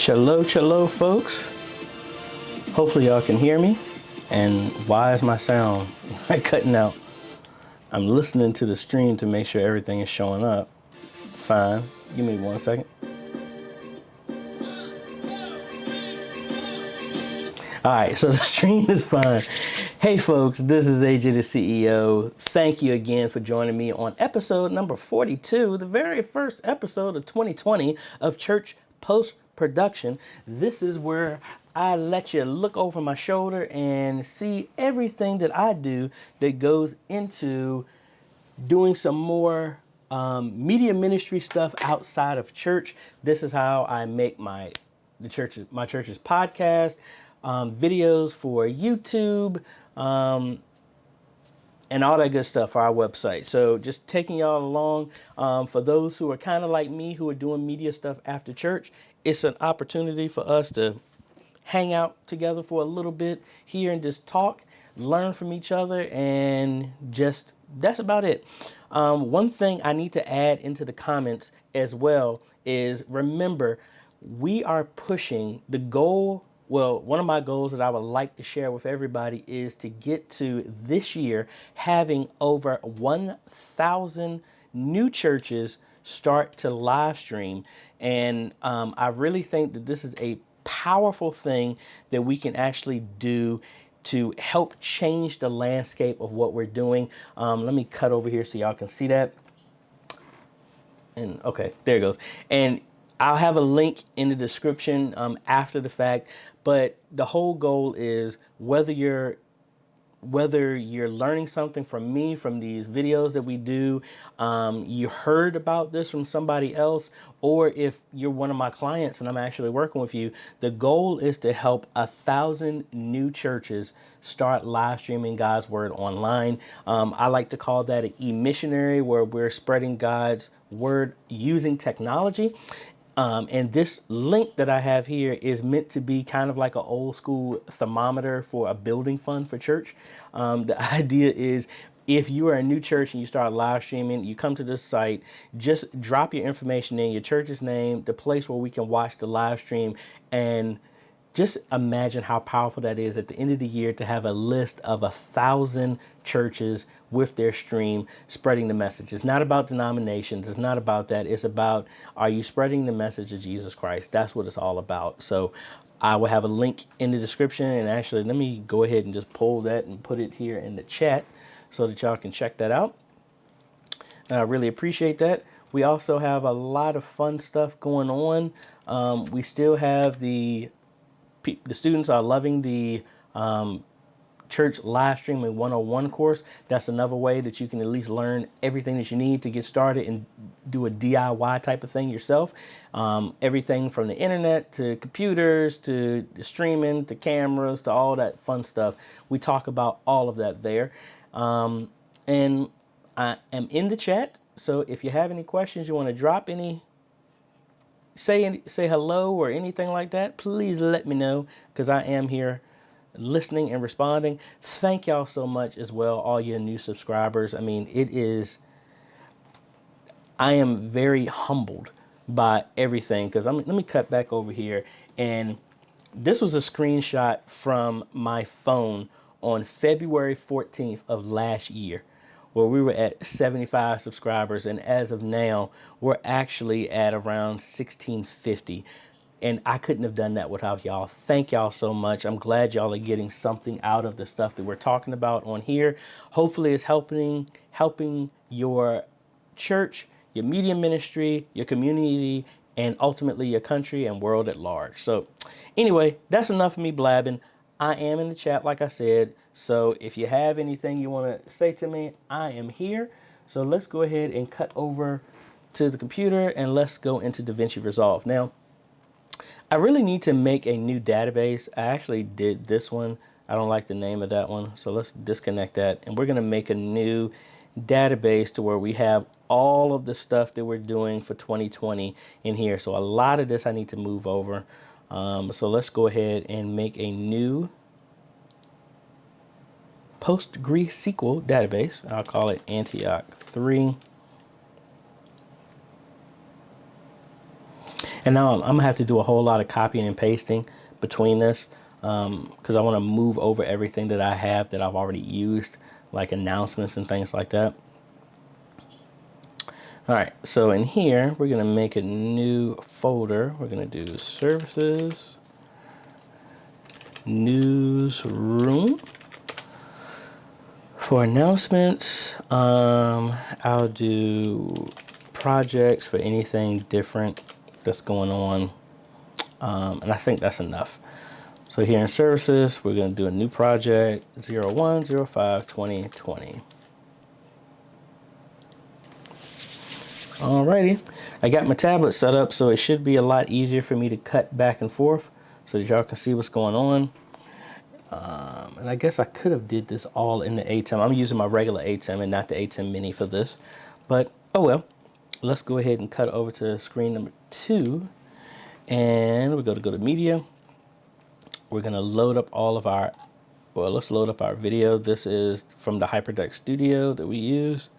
Cello, folks. Hopefully y'all can hear me. And why is my sound cutting out? I'm listening to the stream to make sure everything is showing up. Fine. Give me 1 second. All right, so the stream is fine. Hey folks, this is AJ the CEO. Thank you again for joining me on episode number 42, the very first episode of 2020 of Church Post Production. This is where I let you look over my shoulder and see everything that I do that goes into doing some more media ministry stuff outside of church. This is how I make my church's podcast, videos for YouTube, and all that good stuff for our website. So just taking y'all along, for those who are kind of like me, who are doing media stuff after church, it's an opportunity for us to hang out together for a little bit here and just talk, learn from each other, and just that's about it. One thing I need to add into the comments as well is, remember, we are pushing the goal. Well, one of my goals that I would like to share with everybody is to get to this year having over 1,000 new churches start to live stream. And I really think that this is a powerful thing that we can actually do to help change the landscape of what we're doing. Let me cut over here so y'all can see that. And okay, there it goes. And I'll have a link in the description after the fact. But the whole goal is whether you're learning something from me, from these videos that we do, you heard about this from somebody else, or if you're one of my clients and I'm actually working with you, the goal is to help 1,000 new churches start live streaming God's word online. I like to call that an e-missionary, where we're spreading God's word using technology. And this link that I have here is meant to be kind of like an old school thermometer for a building fund for church. The idea is, if you are a new church and you start live streaming, you come to this site, just drop your information in, your church's name, the place where we can watch the live stream, and just imagine how powerful that is at the end of the year to have a list of 1,000 churches with their stream spreading the message. It's not about denominations. It's not about that. It's about, are you spreading the message of Jesus Christ? That's what it's all about. So I will have a link in the description. And actually, let me go ahead and just pull that and put it here in the chat so that y'all can check that out. I really appreciate that. We also have a lot of fun stuff going on. We still have the students are loving the church live streaming 101 course. That's another way that you can at least learn everything that you need to get started and do a DIY type of thing yourself. Everything from the internet to computers to streaming to cameras to all that fun stuff. We talk about all of that there. And I am in the chat. So if you have any questions, you want to drop any, say hello or anything like that, please let me know, because I am here listening and responding. Thank y'all so much as well, all your new subscribers. I mean, I am very humbled by everything, because let me cut back over here. And this was a screenshot from my phone on February 14th of last year, where we were at 75 subscribers, and as of now, we're actually at around 1,650. And I couldn't have done that without y'all. Thank y'all so much. I'm glad y'all are getting something out of the stuff that we're talking about on here. Hopefully it's helping your church, your media ministry, your community, and ultimately your country and world at large. So anyway, that's enough of me blabbing. I am in the chat, like I said. So if you have anything you want to say to me, I am here. So let's go ahead and cut over to the computer and let's go into DaVinci Resolve. Now, I really need to make a new database. I actually did this one. I don't like the name of that one. So let's disconnect that. And we're going to make a new database to where we have all of the stuff that we're doing for 2020 in here. So a lot of this I need to move over. So let's go ahead and make a new PostgreSQL database. I'll call it Antioch 3. And now I'm gonna have to do a whole lot of copying and pasting between this because I want to move over everything that I have that I've already used, like announcements and things like that. All right, so in here, we're gonna make a new folder. We're gonna do services, newsroom. For announcements, I'll do projects for anything different that's going on. And I think that's enough. So here in services, we're going to do a new project 01/05/2020. Alrighty, I got my tablet set up, so it should be a lot easier for me to cut back and forth so that y'all can see what's going on. And I guess I could have did this all in the ATEM. I'm using my regular ATEM and not the ATEM mini for this, but oh well. Let's go ahead and cut over to screen number 2, and we're going to go to media. We're going to load up all of our, well, let's load up our video. This is from the HyperDeck Studio that we use.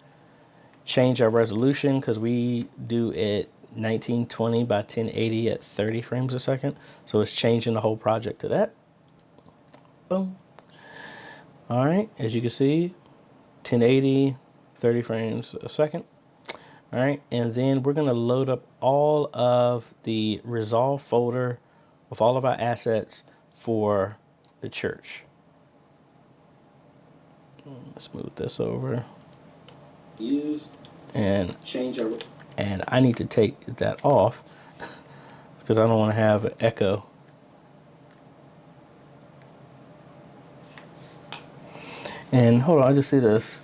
Change our resolution because we do it 1920 by 1080 at 30 frames a second. So it's changing the whole project to that. Boom. All right, as you can see, 1080, 30 frames a second. All right, and then we're gonna load up all of the resolve folder with all of our assets for the church. Let's move this over. Use and change our, and I need to take that off because I don't want to have an echo. And hold on, I just see this.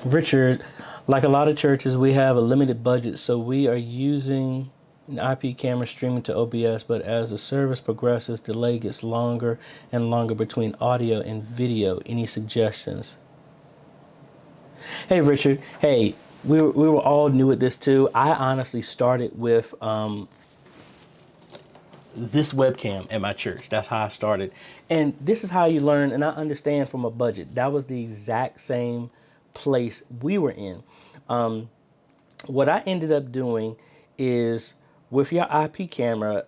Richard, like a lot of churches, we have a limited budget, so we are using an IP camera streaming to OBS, but as the service progresses, delay gets longer and longer between audio and video. Any suggestions? Hey, Richard. Hey, we were all new at this too. I honestly started with this webcam at my church. That's how I started. And this is how you learn, and I understand from a budget. That was the exact same place we were in. What I ended up doing is with your IP camera,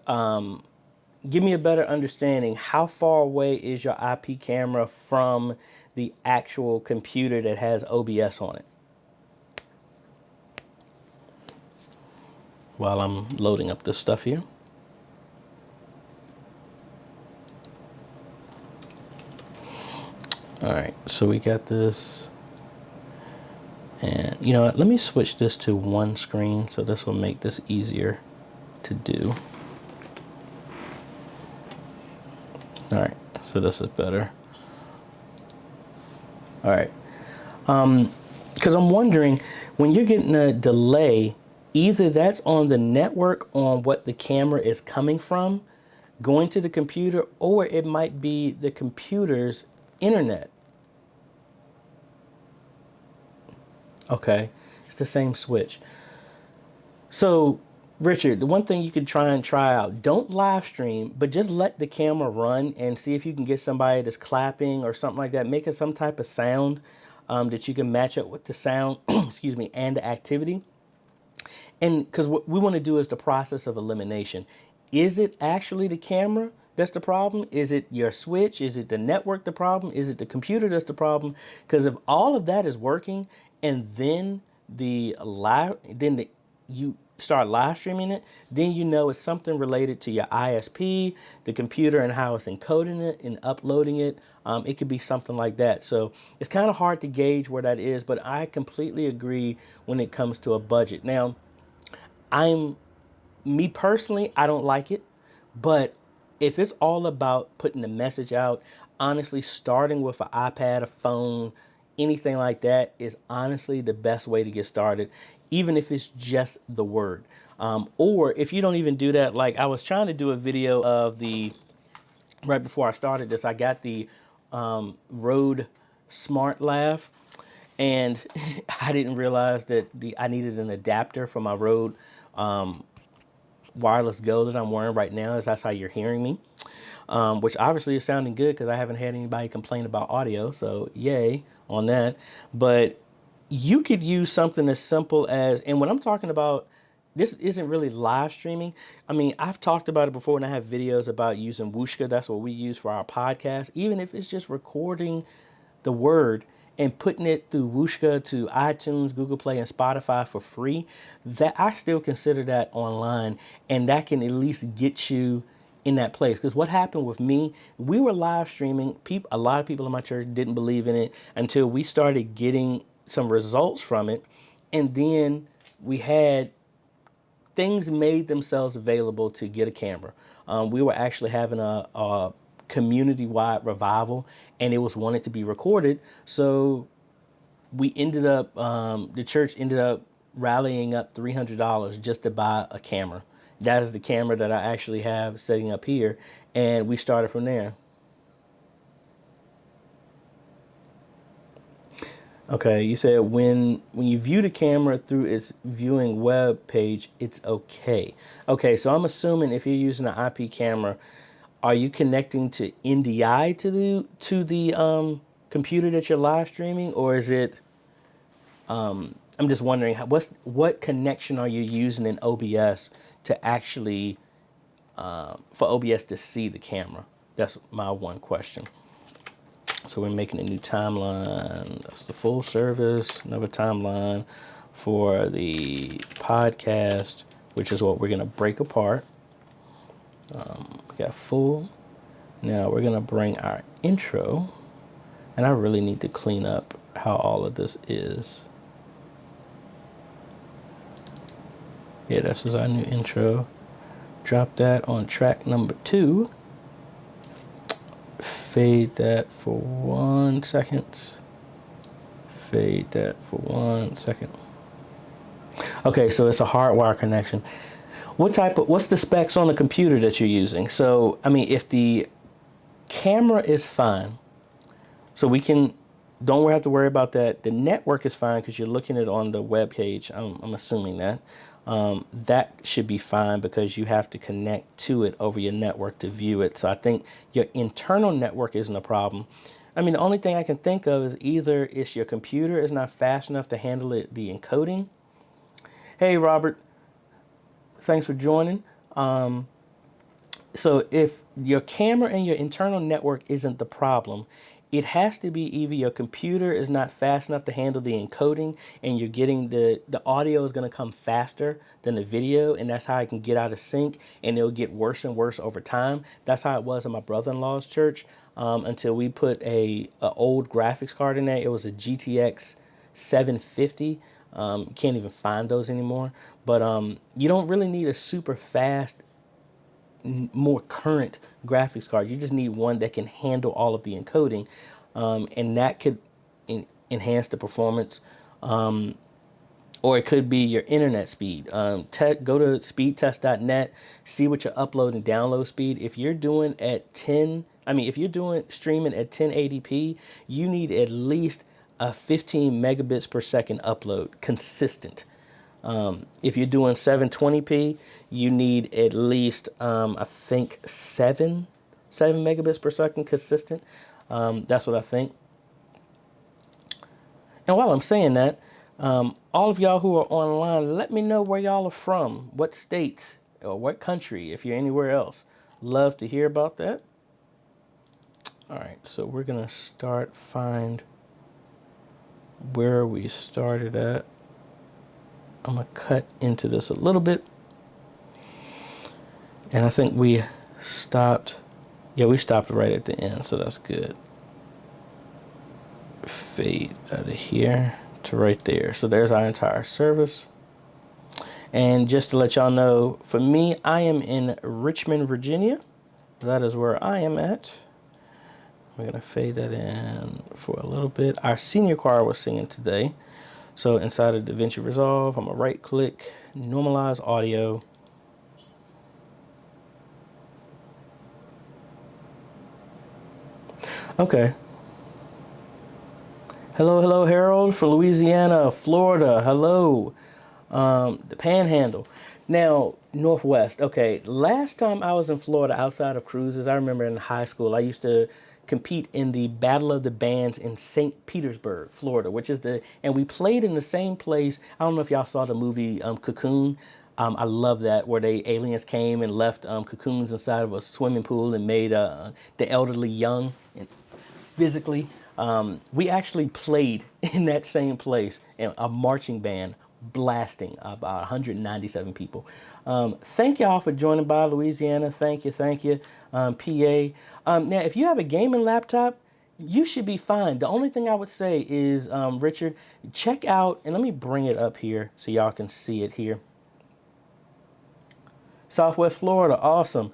give me a better understanding. How far away is your IP camera from the actual computer that has OBS on it? While I'm loading up this stuff here. All right, so we got this. And you know what, let me switch this to one screen so this will make this easier to do. All right, so this is better. All right, because I'm wondering, when you're getting a delay, either that's on the network on what the camera is coming from, going to the computer, or it might be the computer's internet. Okay, it's the same switch. So, Richard, the one thing you could try out, don't live stream, but just let the camera run and see if you can get somebody that's clapping or something like that, making some type of sound that you can match up with the sound, excuse me, and the activity. And because what we want to do is the process of elimination. Is it actually the camera that's the problem? Is it your switch? Is it the network the problem? Is it the computer that's the problem? Because if all of that is working and then you start live streaming it, then you know it's something related to your ISP, the computer, and how it's encoding it and uploading it. It could be something like that. So it's kind of hard to gauge where that is, but I completely agree when it comes to a budget. Now, me personally, I don't like it, but if it's all about putting the message out, honestly, starting with an iPad, a phone, anything like that is honestly the best way to get started, even if it's just the word. Or if you don't even do that, like I was trying to do a video of right before I started this, I got the Rode Smart Lav, and I didn't realize that I needed an adapter for my Rode Wireless Go that I'm wearing right now, as that's how you're hearing me, which obviously is sounding good because I haven't had anybody complain about audio, so yay on that. But you could use something as simple as, and when I'm talking about this isn't really live streaming. I mean, I've talked about it before, and I have videos about using Wooshka. That's what we use for our podcast. Even if it's just recording the word and putting it through Wooshka to iTunes, Google Play, and Spotify for free, that I still consider that online, and that can at least get you in that place. Because what happened with me, we were live streaming. A lot of people in my church didn't believe in it until we started getting some results from it, and then we had things made themselves available to get a camera. We were actually having a community-wide revival, and it was wanted to be recorded. So we ended up, the church ended up rallying up $300 just to buy a camera. That is the camera that I actually have setting up here, and we started from there. Okay, you said when you view the camera through its viewing web page, it's okay. Okay, so I'm assuming if you're using an IP camera, are you connecting to NDI to the computer that you're live streaming, or is it? I'm just wondering what connection are you using in OBS to actually for OBS to see the camera? That's my one question. So we're making a new timeline. That's the full service, another timeline for the podcast, which is what we're going to break apart. We got full. Now we're going to bring our intro. And I really need to clean up how all of this is. Yeah, this is our new intro. Drop that on track number 2. Fade that for 1 second. Fade that for 1 second. Okay, so it's a hardwire connection. What's the specs on the computer that you're using? So, I mean, if the camera is fine, so don't have to worry about that. The network is fine because you're looking at it on the web page. I'm assuming that. That should be fine because you have to connect to it over your network to view it. So I think your internal network isn't a problem. I mean, the only thing I can think of is either it's your computer is not fast enough to handle the encoding. Hey, Robert, thanks for joining. So if your camera and your internal network isn't the problem, it has to be either your computer is not fast enough to handle the encoding and you're getting the audio is going to come faster than the video, and that's how it can get out of sync and it'll get worse and worse over time. That's how it was in my brother-in-law's church until we put a old graphics card in there. It was a GTX 750. You can't even find those anymore. But you don't really need a super fast, more current graphics card. You just need one that can handle all of the encoding, and that could enhance the performance. Or it could be your internet speed. Go to speedtest.net, see what your upload and download speed. If you're doing if you're doing streaming at 1080p, you need at least a 15 megabits per second upload, consistent. If you're doing 720p, you need at least, I think, 7 megabits per second consistent. That's what I think. And while I'm saying that, all of y'all who are online, let me know where y'all are from, what state or what country, if you're anywhere else. Love to hear about that. All right, so we're going to find where we started at. I'm going to cut into this a little bit. And I think we stopped right at the end, so that's good. Fade out of here to right there. So there's our entire service. And just to let y'all know, for me, I am in Richmond, Virginia. That is where I am at. We're going to fade that in for a little bit. Our senior choir was singing today. So inside of DaVinci Resolve, I'm going to right click, normalize audio. Okay. Hello, Harold from Louisiana, Florida. Hello. The Panhandle. Now, Northwest. Okay, last time I was in Florida outside of cruises, I remember in high school, I used to compete in the Battle of the Bands in St. Petersburg, Florida, and we played in the same place. I don't know if y'all saw the movie Cocoon. I love that, where aliens came and left cocoons inside of a swimming pool and made the elderly young and physically. We actually played in that same place in a marching band blasting about 197 people. Thank y'all for joining by, Louisiana. Thank you, PA. Now, if you have a gaming laptop, you should be fine. The only thing I would say is, Richard, check out, and let me bring it up here so y'all can see it here. Southwest Florida, awesome.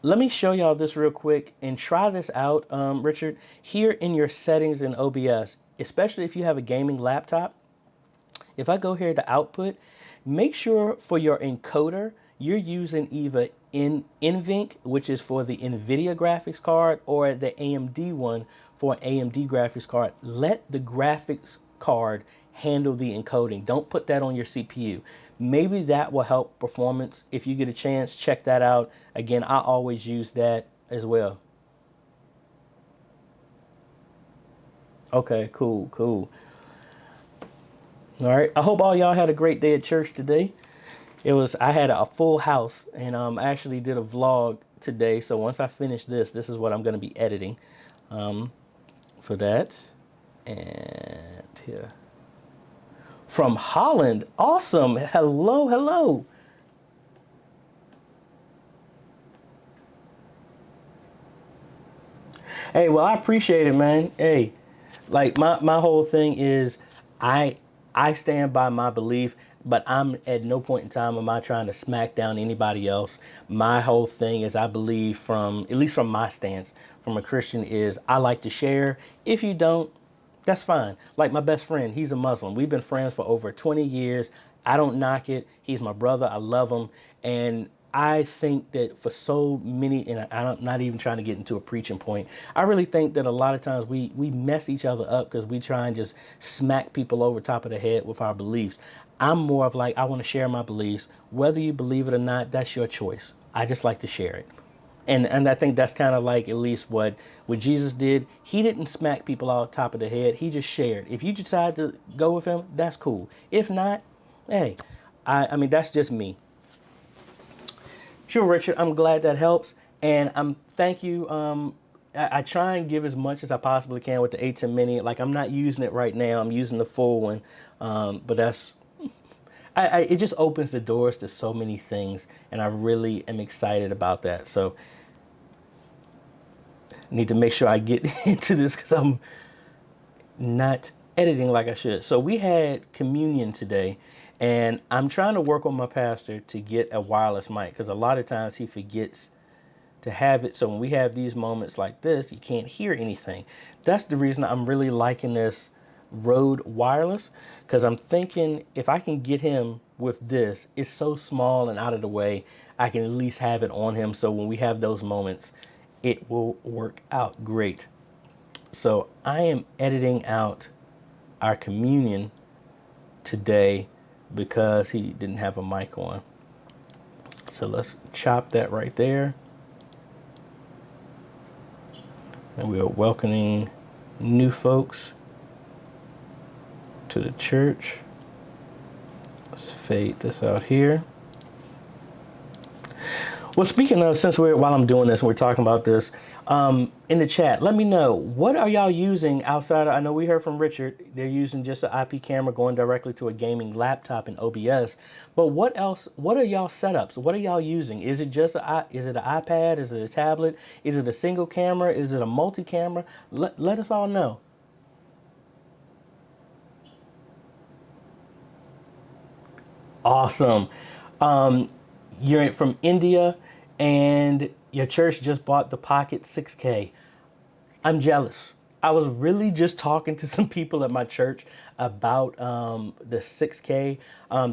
Let me show y'all this real quick and try this out, Richard. Here in your settings in OBS, especially if you have a gaming laptop, if I go here to output, make sure for your encoder, you're using either NVENC, which is for the NVIDIA graphics card, or the AMD one for an AMD graphics card. Let the graphics card handle the encoding. Don't put that on your CPU. Maybe that will help performance. If you get a chance, check that out. Again, I always use that as well. Okay, cool. All right. I hope all y'all had a great day at church today. I had a full house, and I actually did a vlog today. So once I finish this is what I'm going to be editing for that. And here. From Holland. Awesome. Hello. Hey, well, I appreciate it, man. Hey, like my whole thing is I stand by my belief, but I'm at no point in time am I trying to smack down anybody else. My whole thing is I believe, at least from my stance, from a Christian, is I like to share. If you don't, that's fine. Like my best friend, he's a Muslim. We've been friends for over 20 years. I don't knock it. He's my brother. I love him. And I think that for so many, and I'm not even trying to get into a preaching point, I really think that a lot of times we mess each other up because we try and just smack people over top of the head with our beliefs. I'm more of like, I want to share my beliefs. Whether you believe it or not, that's your choice. I just like to share it. And I think that's kind of like at least what Jesus did. He didn't smack people off top of the head. He just shared. If you decide to go with him, that's cool. If not, hey, I mean, that's just me. Sure, Richard, I'm glad that helps. And thank you. I try and give as much as I possibly can with the A10 Mini. Like, I'm not using it right now. I'm using the full one. But that's, it just opens the doors to so many things. And I really am excited about that. So need to make sure I get into this because I'm not editing like I should. So we had communion today, and I'm trying to work on my pastor to get a wireless mic because a lot of times he forgets to have it. So when we have these moments like this, you can't hear anything. That's the reason I'm really liking this Rode wireless, because I'm thinking if I can get him with this, it's so small and out of the way, I can at least have it on him. So when we have those moments, it will work out great. So I am editing out our communion today because he didn't have a mic on. So let's chop that right there. And we are welcoming new folks to the church. Let's fade this out here. Well, speaking of, while I'm doing this, and we're talking about this, in the chat, let me know, what are y'all using outside? I know we heard from Richard, they're using just an IP camera going directly to a gaming laptop in OBS. But what else? What are y'all setups? What are y'all using? Is it just is it an iPad? Is it a tablet? Is it a single camera? Is it a multi-camera? Let us all know. Awesome. You're from India and your church just bought the Pocket 6K. I'm jealous. I was really just talking to some people at my church about the 6K.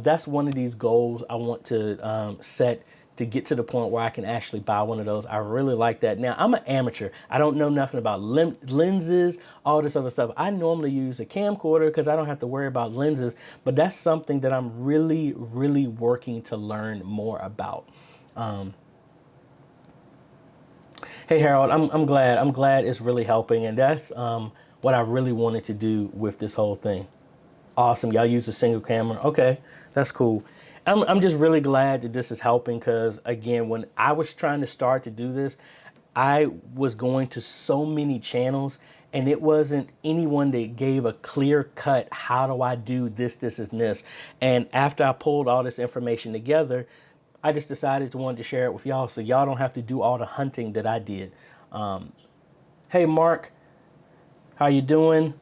That's one of these goals I want to set to get to the point where I can actually buy one of those. I really like that. Now, I'm an amateur. I don't know nothing about lenses, all this other stuff. I normally use a camcorder because I don't have to worry about lenses, but that's something that I'm really, really working to learn more about. Hey, Harold, I'm glad. I'm glad it's really helping, and that's what I really wanted to do with this whole thing. Awesome. Y'all use a single camera. Okay, that's cool. I'm just really glad that this is helping because, again, when I was trying to start to do this, I was going to so many channels and it wasn't anyone that gave a clear cut, how do I do this, this, and this. And after I pulled all this information together, I just decided to want to share it with y'all so y'all don't have to do all the hunting that I did. Hey, Mark, how you doing?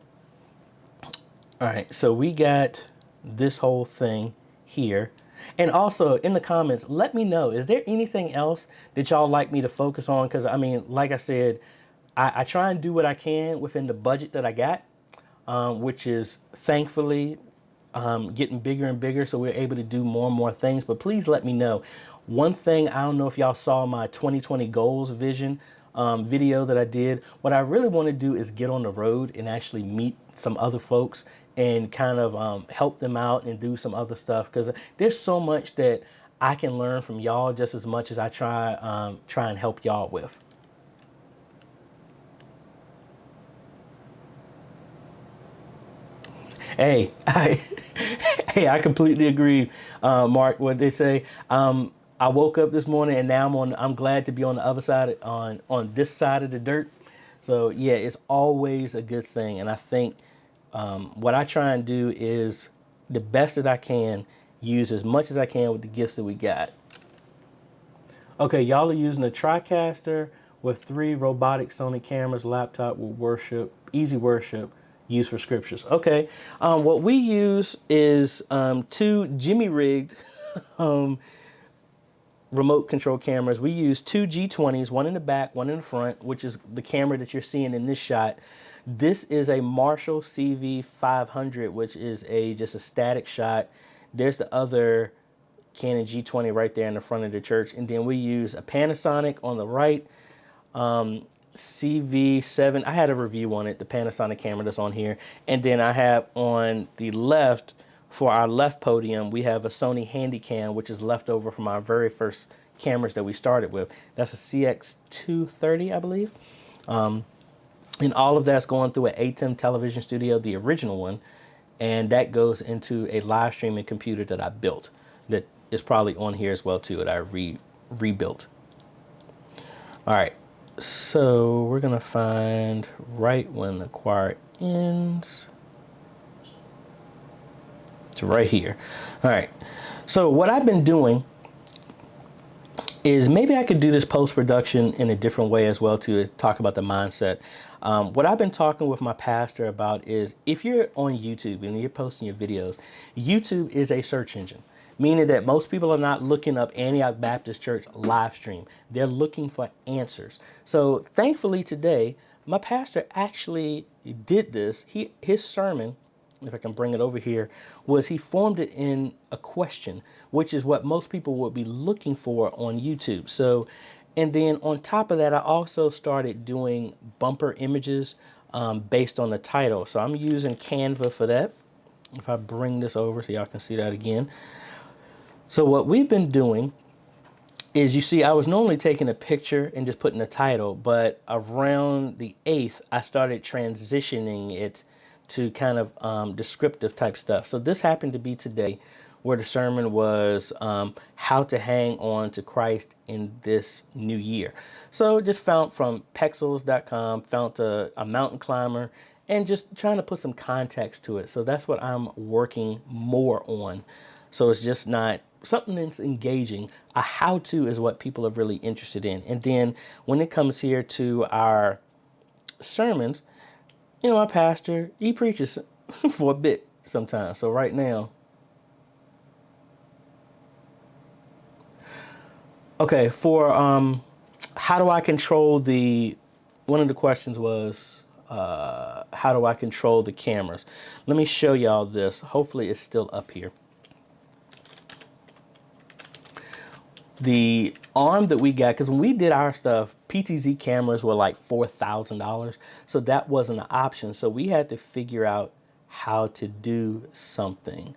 All right, so we got this whole thing here. And also in the comments, let me know, is there anything else that y'all like me to focus on? Because I mean, like I said, I try and do what I can within the budget that I got, which is thankfully getting bigger and bigger. So we're able to do more and more things. But please let me know. One thing, I don't know if y'all saw my 2020 goals vision video that I did. What I really want to do is get on the road and actually meet some other folks and kind of help them out and do some other stuff, because there's so much that I can learn from y'all just as much as I try and help y'all with. Hey, I completely agree, Mark. What they say. I woke up this morning and now I'm glad to be on the other side, on this side of the dirt. So yeah, it's always a good thing. And I think what I try and do is the best that I can, use as much as I can with the gifts that we got. Okay, y'all are using a TriCaster with 3 robotic Sony cameras, laptop with worship, easy worship, used for scriptures. Okay, what we use is 2 Jimmy rigged remote control cameras. We use 2 G20s, one in the back, one in the front, which is the camera that you're seeing in this shot. This is a Marshall CV500, which is just a static shot. There's the other Canon G20 right there in the front of the church. And then we use a Panasonic on the right, CV7. I had a review on it, the Panasonic camera that's on here. And then I have on the left, for our left podium, we have a Sony Handycam, which is left over from our very first cameras that we started with. That's a CX230, I believe. And all of that's going through an ATEM television studio, the original one. And that goes into a live streaming computer that I built that is probably on here as well too, that I rebuilt. All right, so we're gonna find right when the choir ends. It's right here. All right, so what I've been doing is maybe I could do this post-production in a different way as well to talk about the mindset. What I've been talking with my pastor about is, if you're on YouTube and you're posting your videos, YouTube is a search engine, meaning that most people are not looking up Antioch Baptist Church live stream. They're looking for answers. So thankfully today, my pastor actually did this. His sermon, if I can bring it over here, was he formed it in a question, which is what most people would be looking for on YouTube. So, and then on top of that, I also started doing bumper images based on the title. So I'm using Canva for that. If I bring this over so y'all can see that again. So what we've been doing is, you see, I was normally taking a picture and just putting the title, but around the 8th, I started transitioning it to kind of descriptive type stuff. So this happened to be today, where the sermon was how to hang on to Christ in this new year. So just found from pexels.com, found a mountain climber, and just trying to put some context to it. So that's what I'm working more on. So it's just not something that's engaging. A how-to is what people are really interested in. And then when it comes here to our sermons, you know, my pastor, he preaches for a bit sometimes. So right now, okay, for how do I control one of the questions was, how do I control the cameras? Let me show y'all this. Hopefully it's still up here. The arm that we got, because when we did our stuff, PTZ cameras were like $4,000. So that wasn't an option. So we had to figure out how to do something.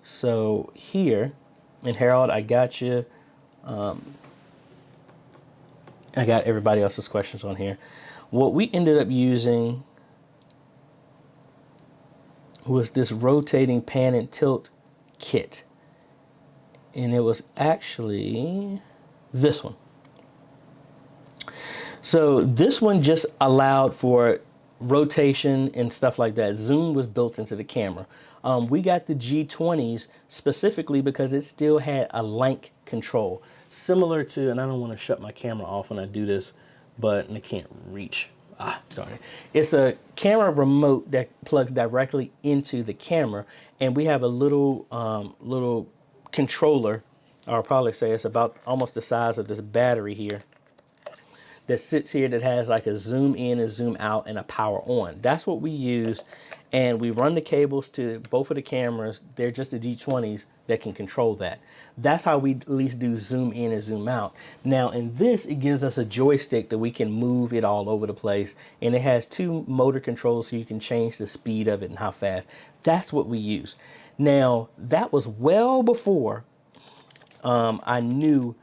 So here, and Harold, I got you. I got everybody else's questions on here. What we ended up using was this rotating pan and tilt kit. and it was actually this one. So this one just allowed for rotation and stuff like that. Zoom was built into the camera. We got the G20s specifically because it still had a link control, similar to, and I don't want to shut my camera off when I do this, but I can't reach. Ah, darn it. It's a camera remote that plugs directly into the camera, and we have a little little controller. I'll probably say it's about almost the size of this battery here, that sits here, that has like a zoom in and zoom out and a power on. That's what we use. And we run the cables to both of the cameras. They're just the G20s that can control that. That's how we at least do zoom in and zoom out. Now in this, it gives us a joystick that we can move it all over the place. And it has 2 motor controls so you can change the speed of it and how fast. That's what we use. Now that was well before I knew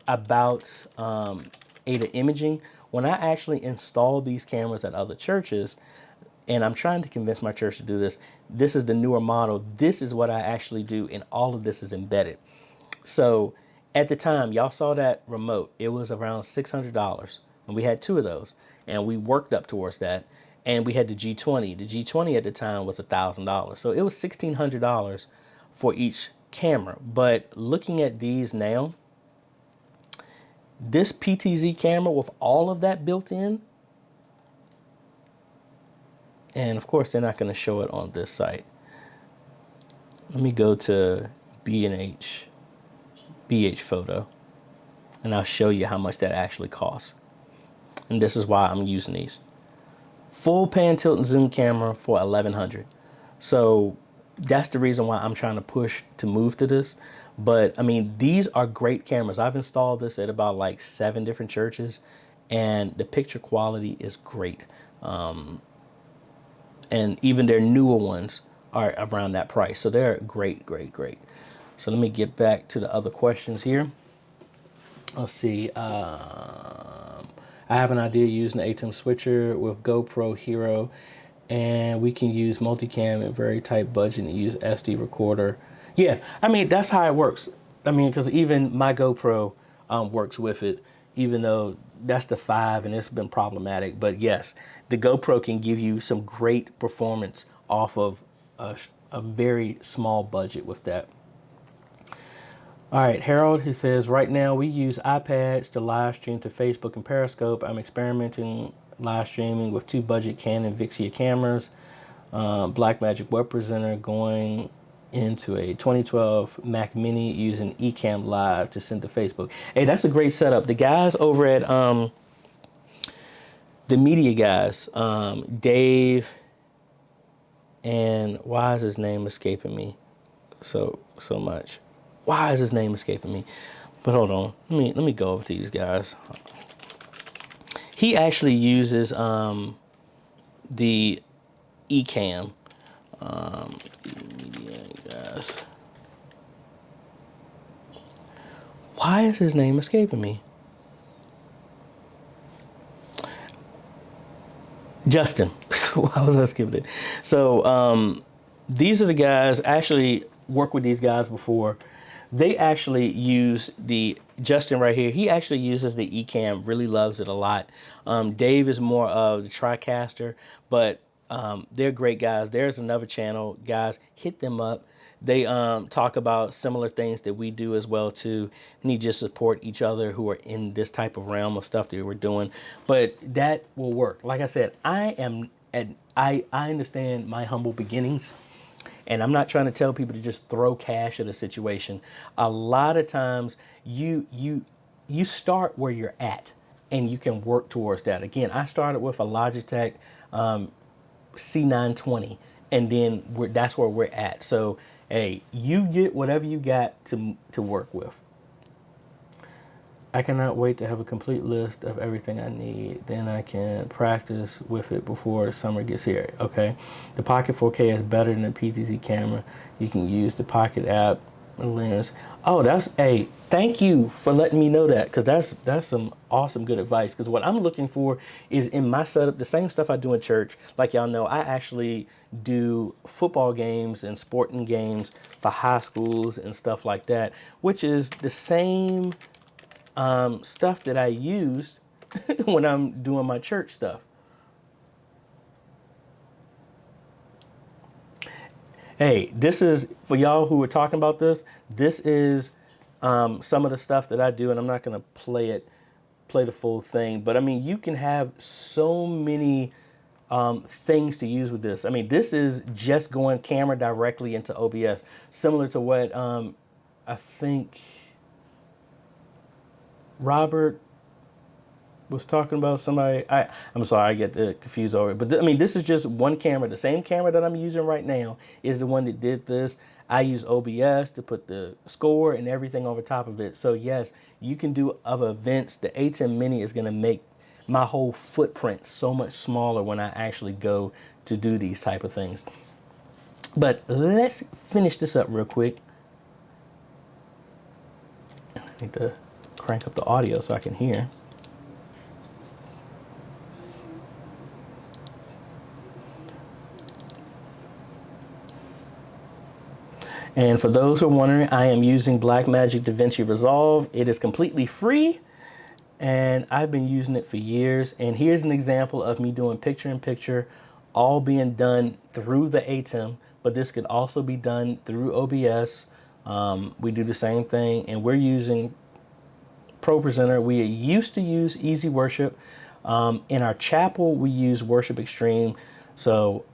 about AJA imaging. When I actually installed these cameras at other churches, and I'm trying to convince my church to do this, this is the newer model. This is what I actually do, and all of this is embedded. So at the time, y'all saw that remote. It was around $600, and we had 2 of those, and we worked up towards that. And we had the G20. The G20 at the time was $1,000, so it was $1,600 for each camera. But looking at these now, this PTZ camera with all of that built in, and of course they're not going to show it on this site. Let me go to BH photo, and I'll show you how much that actually costs. And this is why I'm using these. Full pan, tilt, and zoom camera for $1,100. So that's the reason why I'm trying to push to move to this. But I mean, these are great cameras. I've installed this at about like 7 different churches, and the picture quality is great. And even their newer ones are around that price. So they're great, great, great. So let me get back to the other questions here. Let's see. I have an idea using the ATEM switcher with GoPro Hero, and we can use multicam at very tight budget and use SD recorder. Yeah, I mean, that's how it works. I mean, because even my GoPro works with it, even though that's the 5 and it's been problematic. But yes, the GoPro can give you some great performance off of a very small budget with that. All right, Harold, he says, right now we use iPads to live stream to Facebook and Periscope. I'm experimenting live streaming with 2 budget Canon Vixia cameras, Blackmagic Web Presenter, going into a 2012 Mac Mini using Ecamm Live to send to Facebook. Hey, that's a great setup. The guys over at the media guys, Dave, and why is his name escaping me so much? Why is his name escaping me? But hold on, let me go over to these guys. He actually uses the Ecamm. Media guys. Why is his name escaping me? Justin. Why was I skipping it? So these are the guys. I actually worked with these guys before. They actually use the Justin right here. He actually uses the Ecamm. Really loves it a lot. Dave is more of the TriCaster, but they're great guys. There's another channel, guys. Hit them up. They talk about similar things that we do as well too. Need to support each other who are in this type of realm of stuff that we're doing. But that will work. Like I said, I understand my humble beginnings. And I'm not trying to tell people to just throw cash at a situation. A lot of times you start where you're at and you can work towards that. Again, I started with a Logitech C920, and then that's where we're at. So, hey, you get whatever you got to work with. I cannot wait to have a complete list of everything I need. Then I can practice with it before the summer gets here. Okay. The Pocket 4K is better than the PTZ camera. You can use the Pocket app lens. Oh, hey, thank you for letting me know that, because that's some awesome good advice. Because what I'm looking for is in my setup, the same stuff I do in church. Like y'all know, I actually do football games and sporting games for high schools and stuff like that, which is the same stuff that I use when I'm doing my church stuff. Hey, this is for y'all who are talking about this. This is some of the stuff that I do, and I'm not going to play the full thing. But I mean, you can have so many things to use with this. I mean, this is just going camera directly into OBS, similar to what I think Robert was talking about. Somebody, I'm sorry, I get confused over it. But I mean, this is just one camera. The same camera that I'm using right now is the one that did this. I use OBS to put the score and everything over top of it. So yes, you can do other events. The A10 Mini is going to make my whole footprint so much smaller when I actually go to do these type of things. But let's finish this up real quick. I need to crank up the audio so I can hear. And for those who are wondering, I am using Blackmagic DaVinci Resolve. It is completely free, and I've been using it for years. And here's an example of me doing picture-in-picture, all being done through the ATEM, but this could also be done through OBS. We do the same thing, and we're using ProPresenter. We used to use Easy Worship. In our chapel, we use Worship Extreme. So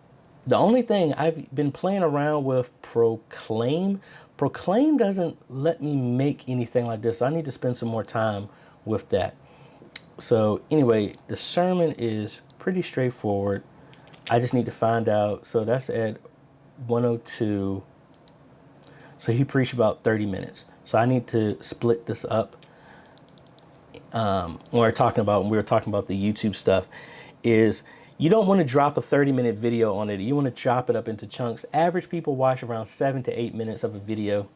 the only thing I've been playing around with Proclaim. Proclaim doesn't let me make anything like this. I need to spend some more time with that. So anyway, the sermon is pretty straightforward. I just need to find out. So that's at 102. So he preached about 30 minutes. So I need to split this up. When we were talking about the YouTube stuff, is you don't want to drop a 30-minute video on it. You want to chop it up into chunks. Average people watch around 7 to 8 minutes of a video.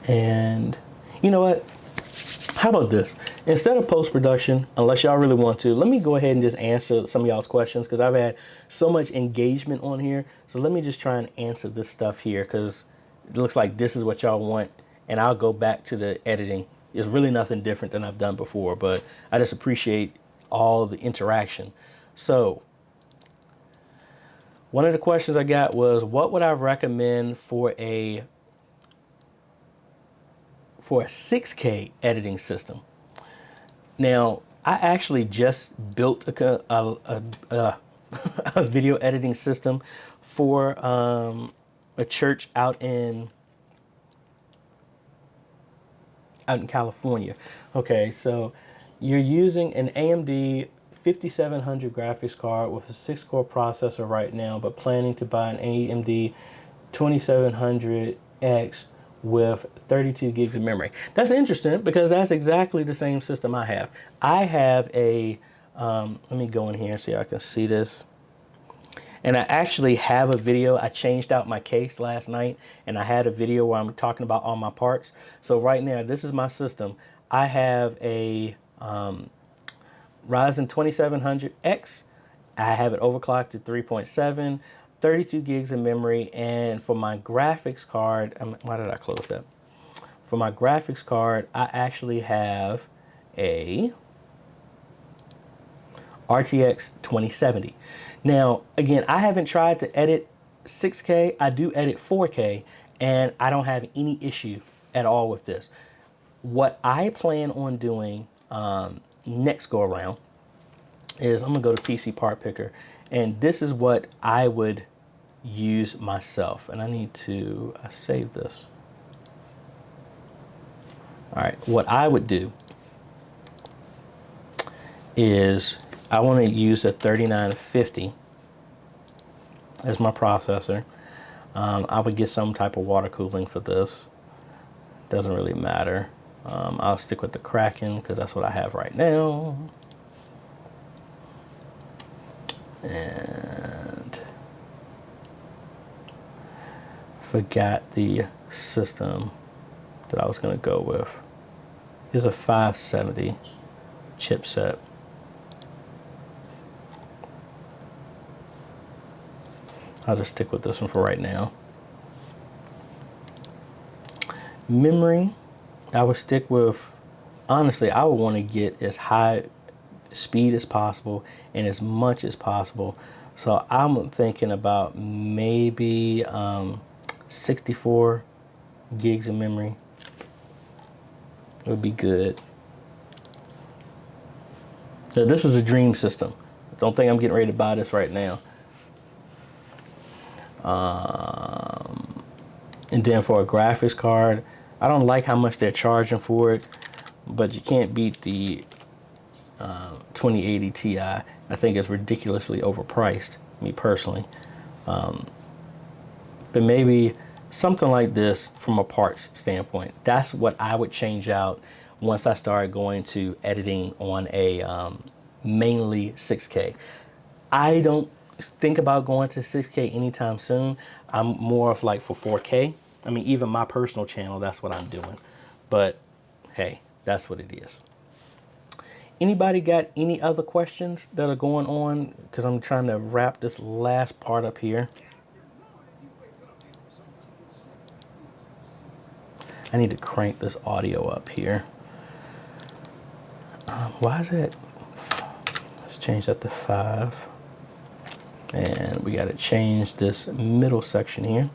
And you know what? How about this? Instead of post-production, unless y'all really want to, let me go ahead and just answer some of y'all's questions, because I've had so much engagement on here. So let me just try and answer this stuff here, because it looks like this is what y'all want. And I'll go back to the editing. It's really nothing different than I've done before, but I just appreciate all the interaction. So one of the questions I got was, what would I recommend for a 6K editing system? Now, I actually just built a video editing system for a church out in California. Okay, so you're using an AMD 5700 graphics card with a 6-core processor right now, but planning to buy an AMD 2700X with 32 gigs of memory. That's interesting, because that's exactly the same system I have. I have a, let me go in here so I can see this. And I actually have a video. I changed out my case last night, and I had a video where I'm talking about all my parts. So right now, this is my system. I have a Ryzen 2700X. I have it overclocked to 3.7, 32 gigs of memory, and for my graphics card, why did I close that? For my graphics card, I actually have a RTX 2070. Now, again, I haven't tried to edit 6K. I do edit 4K, and I don't have any issue at all with this. What I plan on doing next go around is I'm gonna go to PC Part Picker, and this is what I would use myself. And I need to save this. All right, what I would do is I want to use a 3950 as my processor. I would get some type of water cooling for this. Doesn't really matter. I'll stick with the Kraken because that's what I have right now. And forgot the system that I was going to go with. Here's a 570 chipset. I'll just stick with this one for right now. Memory, I would stick with, honestly, I would want to get as high speed as possible and as much as possible. So I'm thinking about maybe 64 gigs of memory would be good. So this is a dream system. Don't think I'm getting ready to buy this right now. And then for a graphics card, I don't like how much they're charging for it, but you can't beat the 2080 Ti. I think it's ridiculously overpriced, me personally. But maybe something like this from a parts standpoint. That's what I would change out once I started going to editing on a mainly 6K. I don't think about going to 6K anytime soon. I'm more of like for 4K. I mean, even my personal channel, that's what I'm doing. But hey, that's what it is. Anybody got any other questions that are going on? Because I'm trying to wrap this last part up here. I need to crank this audio up here. Why is it? Let's change that to 5. And we got to change this middle section here.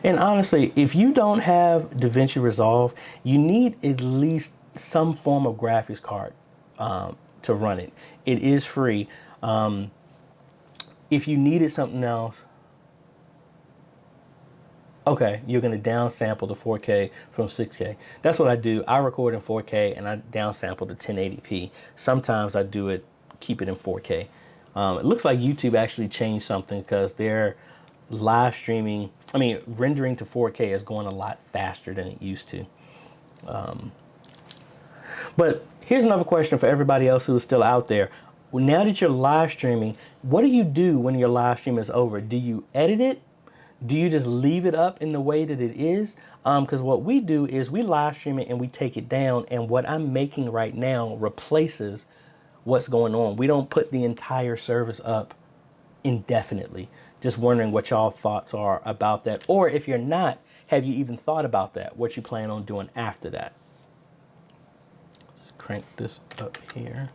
And honestly, if you don't have DaVinci Resolve, you need at least some form of graphics card to run it. It is free. If you needed something else, okay, you're going to downsample the 4K from 6K. That's what I do. I record in 4K and I downsample to 1080p. Sometimes I do it, keep it in 4K. It looks like YouTube actually changed something because they're live streaming. I mean, rendering to 4K is going a lot faster than it used to. But here's another question for everybody else who is still out there. Well, now that you're live streaming, what do you do when your live stream is over? Do you edit it? Do you just leave it up in the way that it is? Because what we do is we live stream it and we take it down, and what I'm making right now replaces what's going on. We don't put the entire service up indefinitely. Just wondering what y'all thoughts are about that. Or if you're not, have you even thought about that? What you plan on doing after that? Let's crank this up here.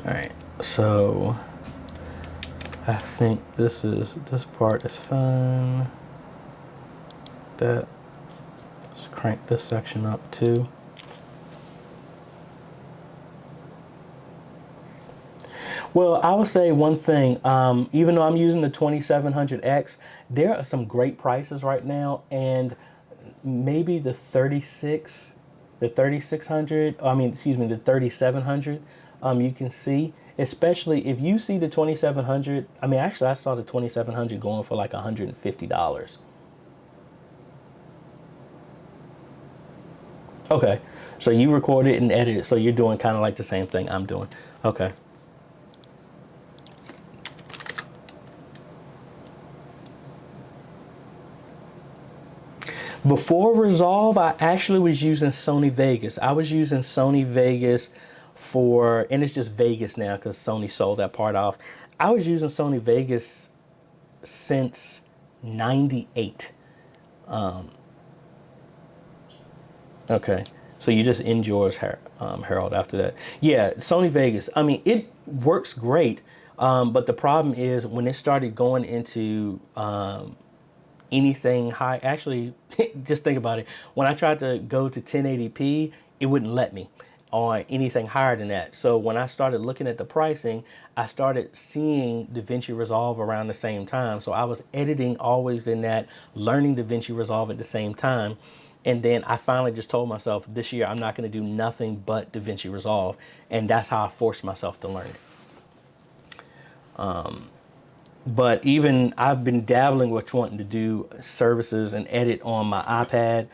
All right, so I think this part is fine. Let's crank this section up too. Well, I would say one thing, even though I'm using the 2700X, there are some great prices right now, and maybe the 3600, I mean, excuse me, the 3700, you can see, especially if you see the 2700, I mean, actually I saw the 2700 going for like $150. Okay, so you record it and edit it, so you're doing kind of like the same thing I'm doing. Okay. Before Resolve, I actually was using Sony Vegas. I was using Sony Vegas for, and it's just Vegas now because Sony sold that part off. I was using Sony Vegas since '98. Okay, so you just end yours, Harold, after that. Yeah, Sony Vegas. I mean, it works great, but the problem is when it started going into anything high, actually, just think about it. When I tried to go to 1080p, it wouldn't let me on anything higher than that. So when I started looking at the pricing, I started seeing DaVinci Resolve around the same time. So I was editing always in that, learning DaVinci Resolve at the same time. And then I finally just told myself this year, I'm not going to do nothing but DaVinci Resolve. And that's how I forced myself to learn it. But even I've been dabbling with wanting to do services and edit on my iPad.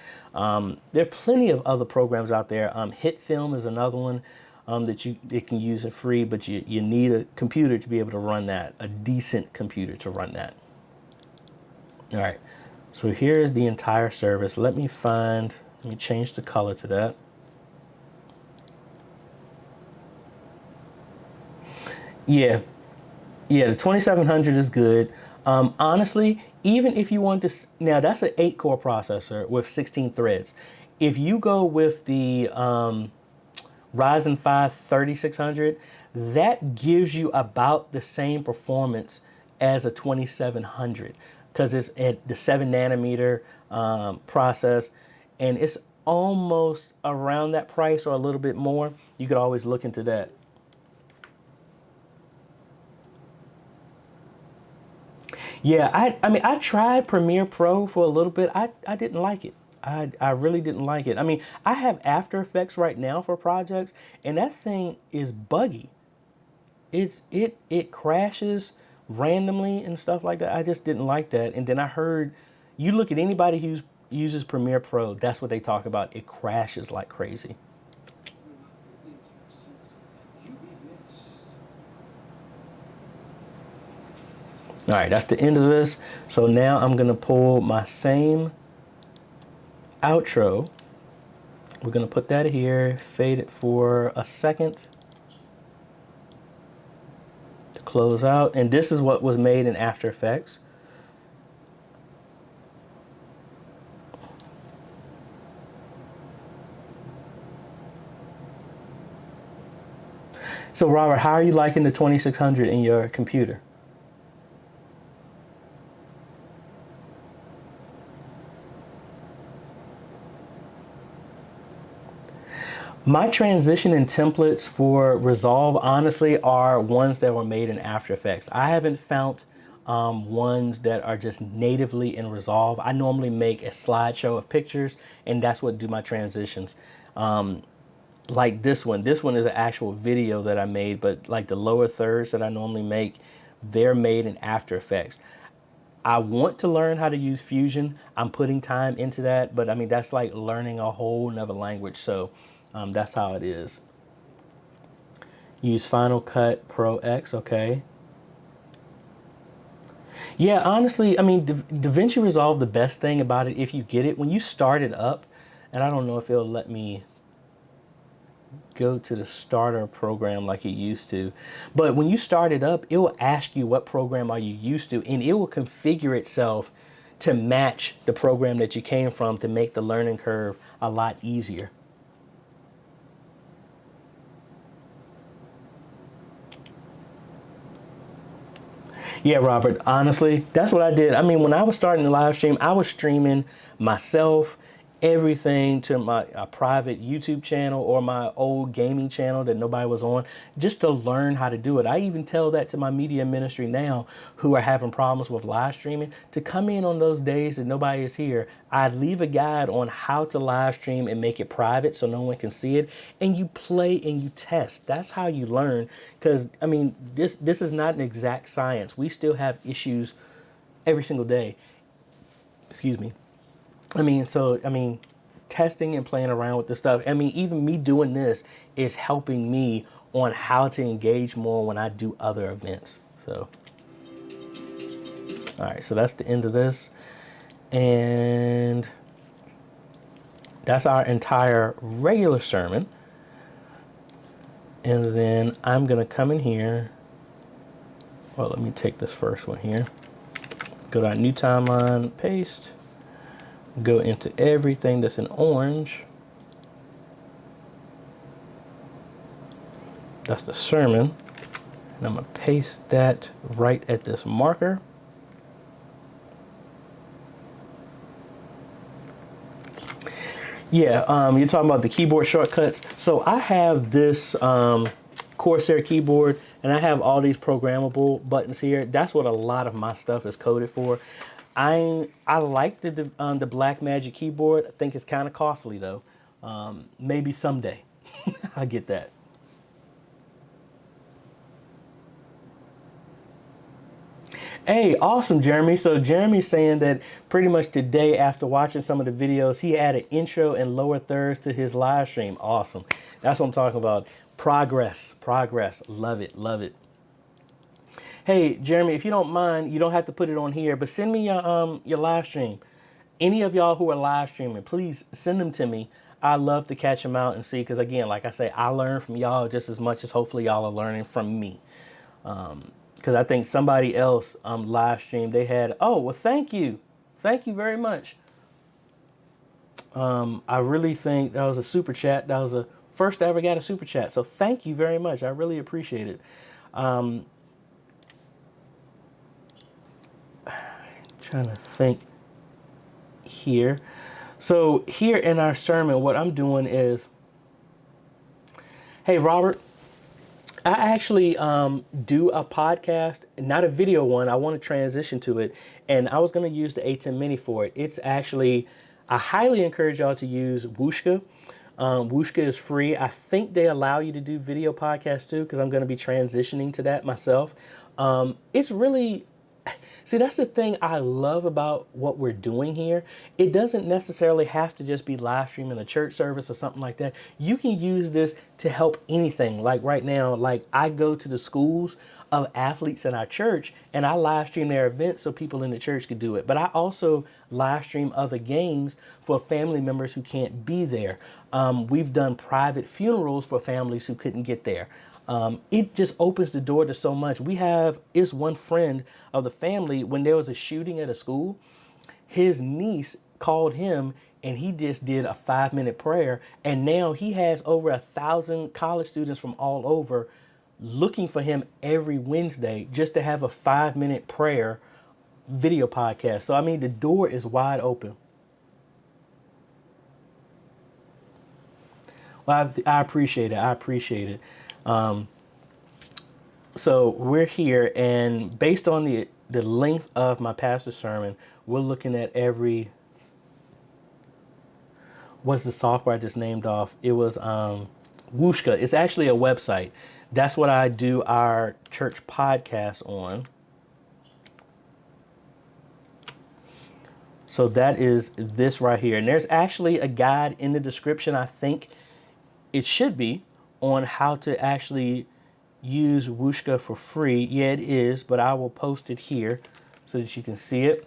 There are plenty of other programs out there. Hit Film is another one that you can use for free, but you need a computer to be able to run that, a decent computer to run that. All right, so here's the entire service. Let me change the color to that. Yeah, yeah, the 2700 is good. Honestly, even if you want to, now that's an 8-core processor with 16 threads. If you go with the Ryzen 5 3600, that gives you about the same performance as a 2700 because it's at the 7 nanometer process, and it's almost around that price or a little bit more. You could always look into that. Yeah, I mean, I tried Premiere Pro for a little bit. I didn't like it. I really didn't like it. I mean, I have After Effects right now for projects, and that thing is buggy. It crashes randomly and stuff like that. I just didn't like that. And then I heard, you look at anybody who uses Premiere Pro, that's what they talk about. It crashes like crazy. All right, that's the end of this. So now I'm gonna pull my same outro. We're gonna put that here, fade it for a second to close out. And this is what was made in After Effects. So Robert, how are you liking the 2600 in your computer? My transition and templates for Resolve, honestly, are ones that were made in After Effects. I haven't found ones that are just natively in Resolve. I normally make a slideshow of pictures, and that's what do my transitions. Like this one. This one is an actual video that I made, but like the lower thirds that I normally make, they're made in After Effects. I want to learn how to use Fusion. I'm putting time into that, but I mean, that's like learning a whole nother language. So that's how it is. Use Final Cut Pro X, okay. Yeah, honestly, I mean, DaVinci Resolve, the best thing about it, if you get it, when you start it up, and I don't know if it'll let me go to the starter program like it used to, but when you start it up, it will ask you what program are you used to, and it will configure itself to match the program that you came from to make the learning curve a lot easier. Yeah, Robert, honestly, that's what I did. I mean, when I was starting the live stream, I was streaming myself, everything to my private YouTube channel or my old gaming channel that nobody was on, just to learn how to do it. I even tell that to my media ministry now who are having problems with live streaming to come in on those days that nobody is here. I leave a guide on how to live stream and make it private so no one can see it. And you play and you test. That's how you learn. Because, I mean, this is not an exact science. We still have issues every single day. Excuse me. I mean, testing and playing around with this stuff. I mean, even me doing this is helping me on how to engage more when I do other events. So, all right, so that's the end of this. And that's our entire regular sermon. And then I'm going to come in here. Well, let me take this first one here. Go to our new timeline, paste. Go into everything that's in orange. That's the sermon. And I'm going to paste that right at this marker. Yeah, you're talking about the keyboard shortcuts. So I have this Corsair keyboard, and I have all these programmable buttons here. That's what a lot of my stuff is coded for. I like the Black Magic keyboard. I think it's kind of costly though. Maybe someday I get that. Hey, awesome, Jeremy. So Jeremy's saying that pretty much today, after watching some of the videos, he added intro and lower thirds to his live stream. Awesome. That's what I'm talking about. Progress, progress. Love it, love it. Hey, Jeremy, if you don't mind, you don't have to put it on here, but send me your live stream. Any of y'all who are live streaming, please send them to me. I love to catch them out and see, because again, like I say, I learn from y'all just as much as hopefully y'all are learning from me. Because I think somebody else live streamed. They had, oh, well, thank you very much. I really think that was a super chat. That was the first I ever got a super chat. So thank you very much. I really appreciate it. Trying to think here. So here in our sermon, what I'm doing is, hey, Robert, I actually do a podcast, not a video one. I want to transition to it. And I was going to use the A10 Mini for it. It's actually, I highly encourage y'all to use Wooshka. Wooshka is free. I think they allow you to do video podcasts too, because I'm going to be transitioning to that myself. It's really, see, that's the thing I love about what we're doing here. It doesn't necessarily have to just be live streaming a church service or something like that. You can use this to help anything. Like right now, like I go to the schools of athletes in our church and I live stream their events so people in the church could do it. But I also live stream other games for family members who can't be there. We've done private funerals for families who couldn't get there. It just opens the door to so much. Is one friend of the family, when there was a shooting at a school, his niece called him and he just did a 5-minute prayer. And now he has over 1,000 college students from all over looking for him every Wednesday just to have a 5-minute prayer video podcast. So, I mean, the door is wide open. Well, I appreciate it. I appreciate it. So we're here, and based on the length of my pastor's sermon, we're looking at what's the software I just named off? It was Wooshka. It's actually a website. That's what I do our church podcast on. So that is this right here. And there's actually a guide in the description, I think it should be, on how to actually use Wooshka for free. Yeah, it is, but I will post it here so that you can see it.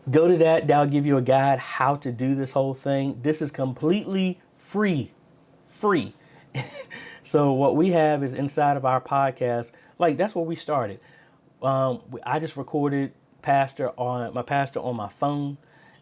Go to that. That'll give you a guide how to do this whole thing. This is completely free. Free. So what we have is inside of our podcast, like that's where we started. I just recorded my pastor on my phone.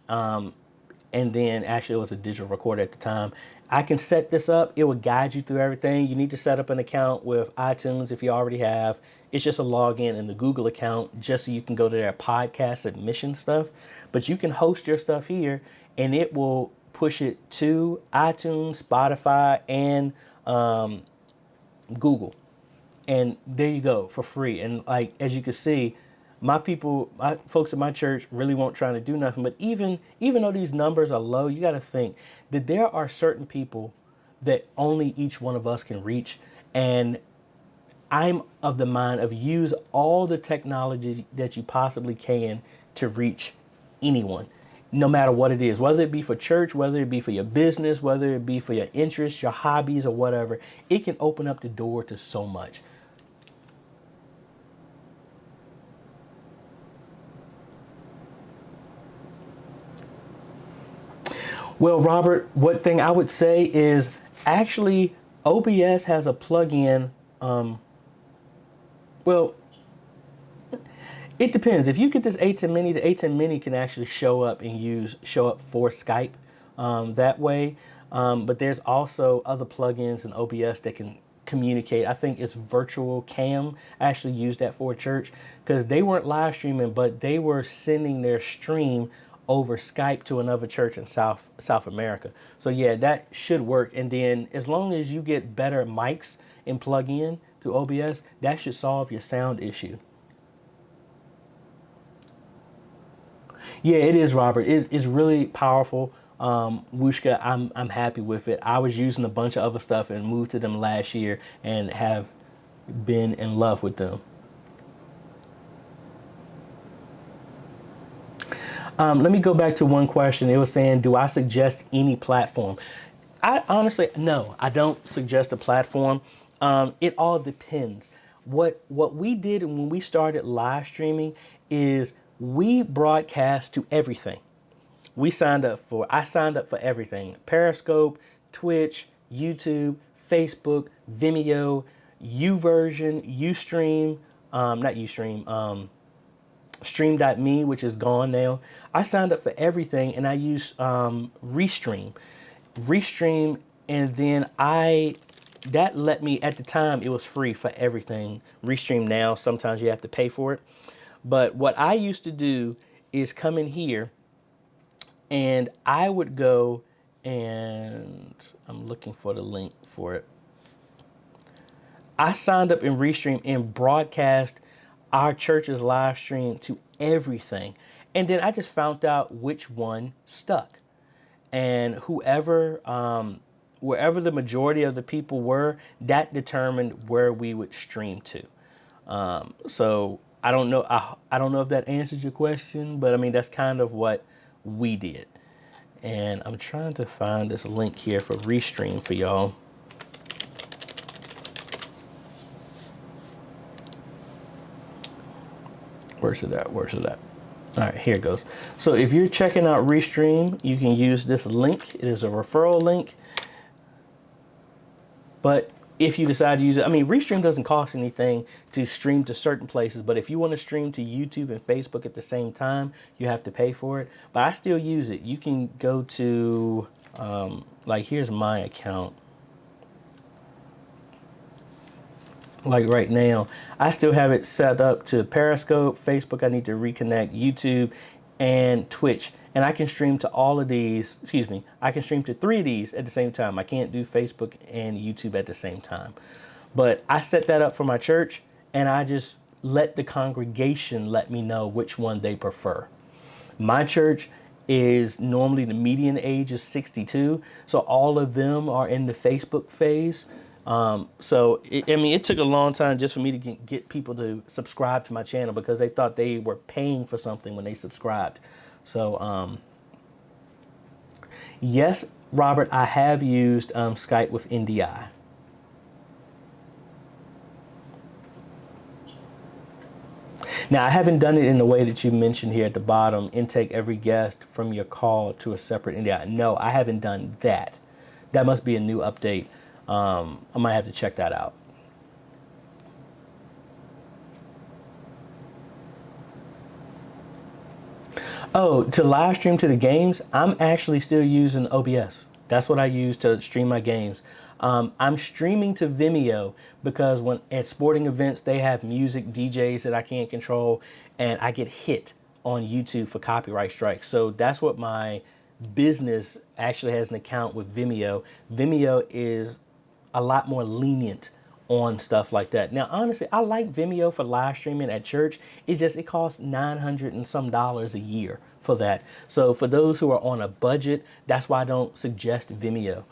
And then actually it was a digital recorder at the time. I can set this up. It will guide you through everything. You need to set up an account with iTunes if you already have. It's just a login in the Google account just so you can go to their podcast submission stuff. But you can host your stuff here and it will push it to iTunes, Spotify, and Google. And there you go for free. And like, as you can see, my folks at my church really won't try to do nothing. But even though these numbers are low, you got to think that there are certain people that only each one of us can reach. And I'm of the mind of use all the technology that you possibly can to reach anyone, no matter what it is, whether it be for church, whether it be for your business, whether it be for your interests, your hobbies, or whatever. It can open up the door to so much. Well, Robert, what thing I would say is actually OBS has a plugin. Well, it depends. If you get this A10 Mini, the A10 Mini can actually show up for Skype that way. But there's also other plugins in OBS that can communicate. I think it's Virtual Cam. I actually used that for a church because they weren't live streaming, but they were sending their stream over Skype to another church in South America. So yeah, that should work. And then as long as you get better mics and plug in to OBS, that should solve your sound issue. Yeah, it is, Robert. It's really powerful. Wooshka, I'm happy with it. I was using a bunch of other stuff and moved to them last year and have been in love with them. Let me go back to one question. It was saying, do I suggest any platform? I honestly, no, I don't suggest a platform. It all depends. What we did when we started live streaming is we broadcast to everything. I signed up for everything. Periscope, Twitch, YouTube, Facebook, Vimeo, Uversion, Ustream, not Ustream, Stream.me, which is gone now. I signed up for everything and I use Restream. Restream, and then that let me, at the time it was free for everything. Restream now, sometimes you have to pay for it. But what I used to do is come in here and I would go, and I'm looking for the link for it. I signed up in Restream and broadcast our church's live stream to everything. And then I just found out which one stuck. And wherever the majority of the people were, that determined where we would stream to. So I don't know. I don't know if that answers your question, but I mean, that's kind of what we did. And I'm trying to find this link here for Restream for y'all. Where's it at? Where's it at? All right, here it goes. So if you're checking out Restream, you can use this link. It is a referral link. But if you decide to use it, I mean, Restream doesn't cost anything to stream to certain places. But if you want to stream to YouTube and Facebook at the same time, you have to pay for it. But I still use it. You can go to, like, here's my account. Like right now, I still have it set up to Periscope, Facebook. I need to reconnect YouTube and Twitch. And I can stream to all of these, I can stream to 3 of these at the same time. I can't do Facebook and YouTube at the same time. But I set that up for my church, and I just let the congregation let me know which one they prefer. My church is normally, the median age is 62. So all of them are in the Facebook phase. It took a long time just for me to get people to subscribe to my channel, because they thought they were paying for something when they subscribed. So, yes, Robert, I have used Skype with NDI. Now, I haven't done it in the way that you mentioned here at the bottom, intake every guest from your call to a separate NDI. No, I haven't done that. That must be a new update. I might have to check that out. Oh, to live stream to the games, I'm actually still using OBS. That's what I use to stream my games. I'm streaming to Vimeo because when at sporting events, they have music DJs that I can't control, and I get hit on YouTube for copyright strikes. So that's what my business actually has an account with Vimeo. Vimeo is a lot more lenient on stuff like that. Now, honestly, I like Vimeo for live streaming at church. It costs $900 and some a year for that. So for those who are on a budget, that's why I don't suggest Vimeo.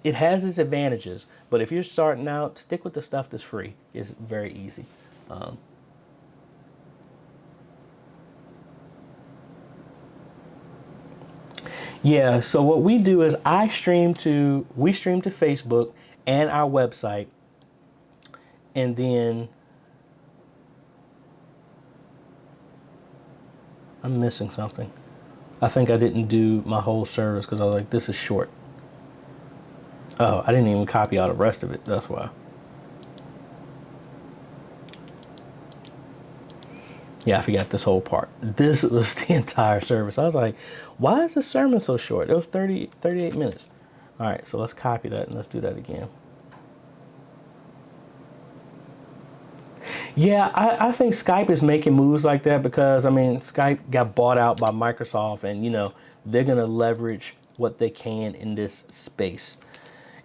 It has its advantages, but if you're starting out, stick with the stuff that's free. It's very easy. Yeah, so what we do is we stream to Facebook and our website. And then I'm missing something. I think I didn't do my whole service because I was like, this is short. Oh, I didn't even copy all the rest of it. That's why. Yeah, I forgot this whole part. This was the entire service. I was like, why is this sermon so short? It was 38 minutes. All right, so let's copy that and let's do that again. Yeah, I think Skype is making moves like that because, I mean, Skype got bought out by Microsoft, and, you know, they're going to leverage what they can in this space.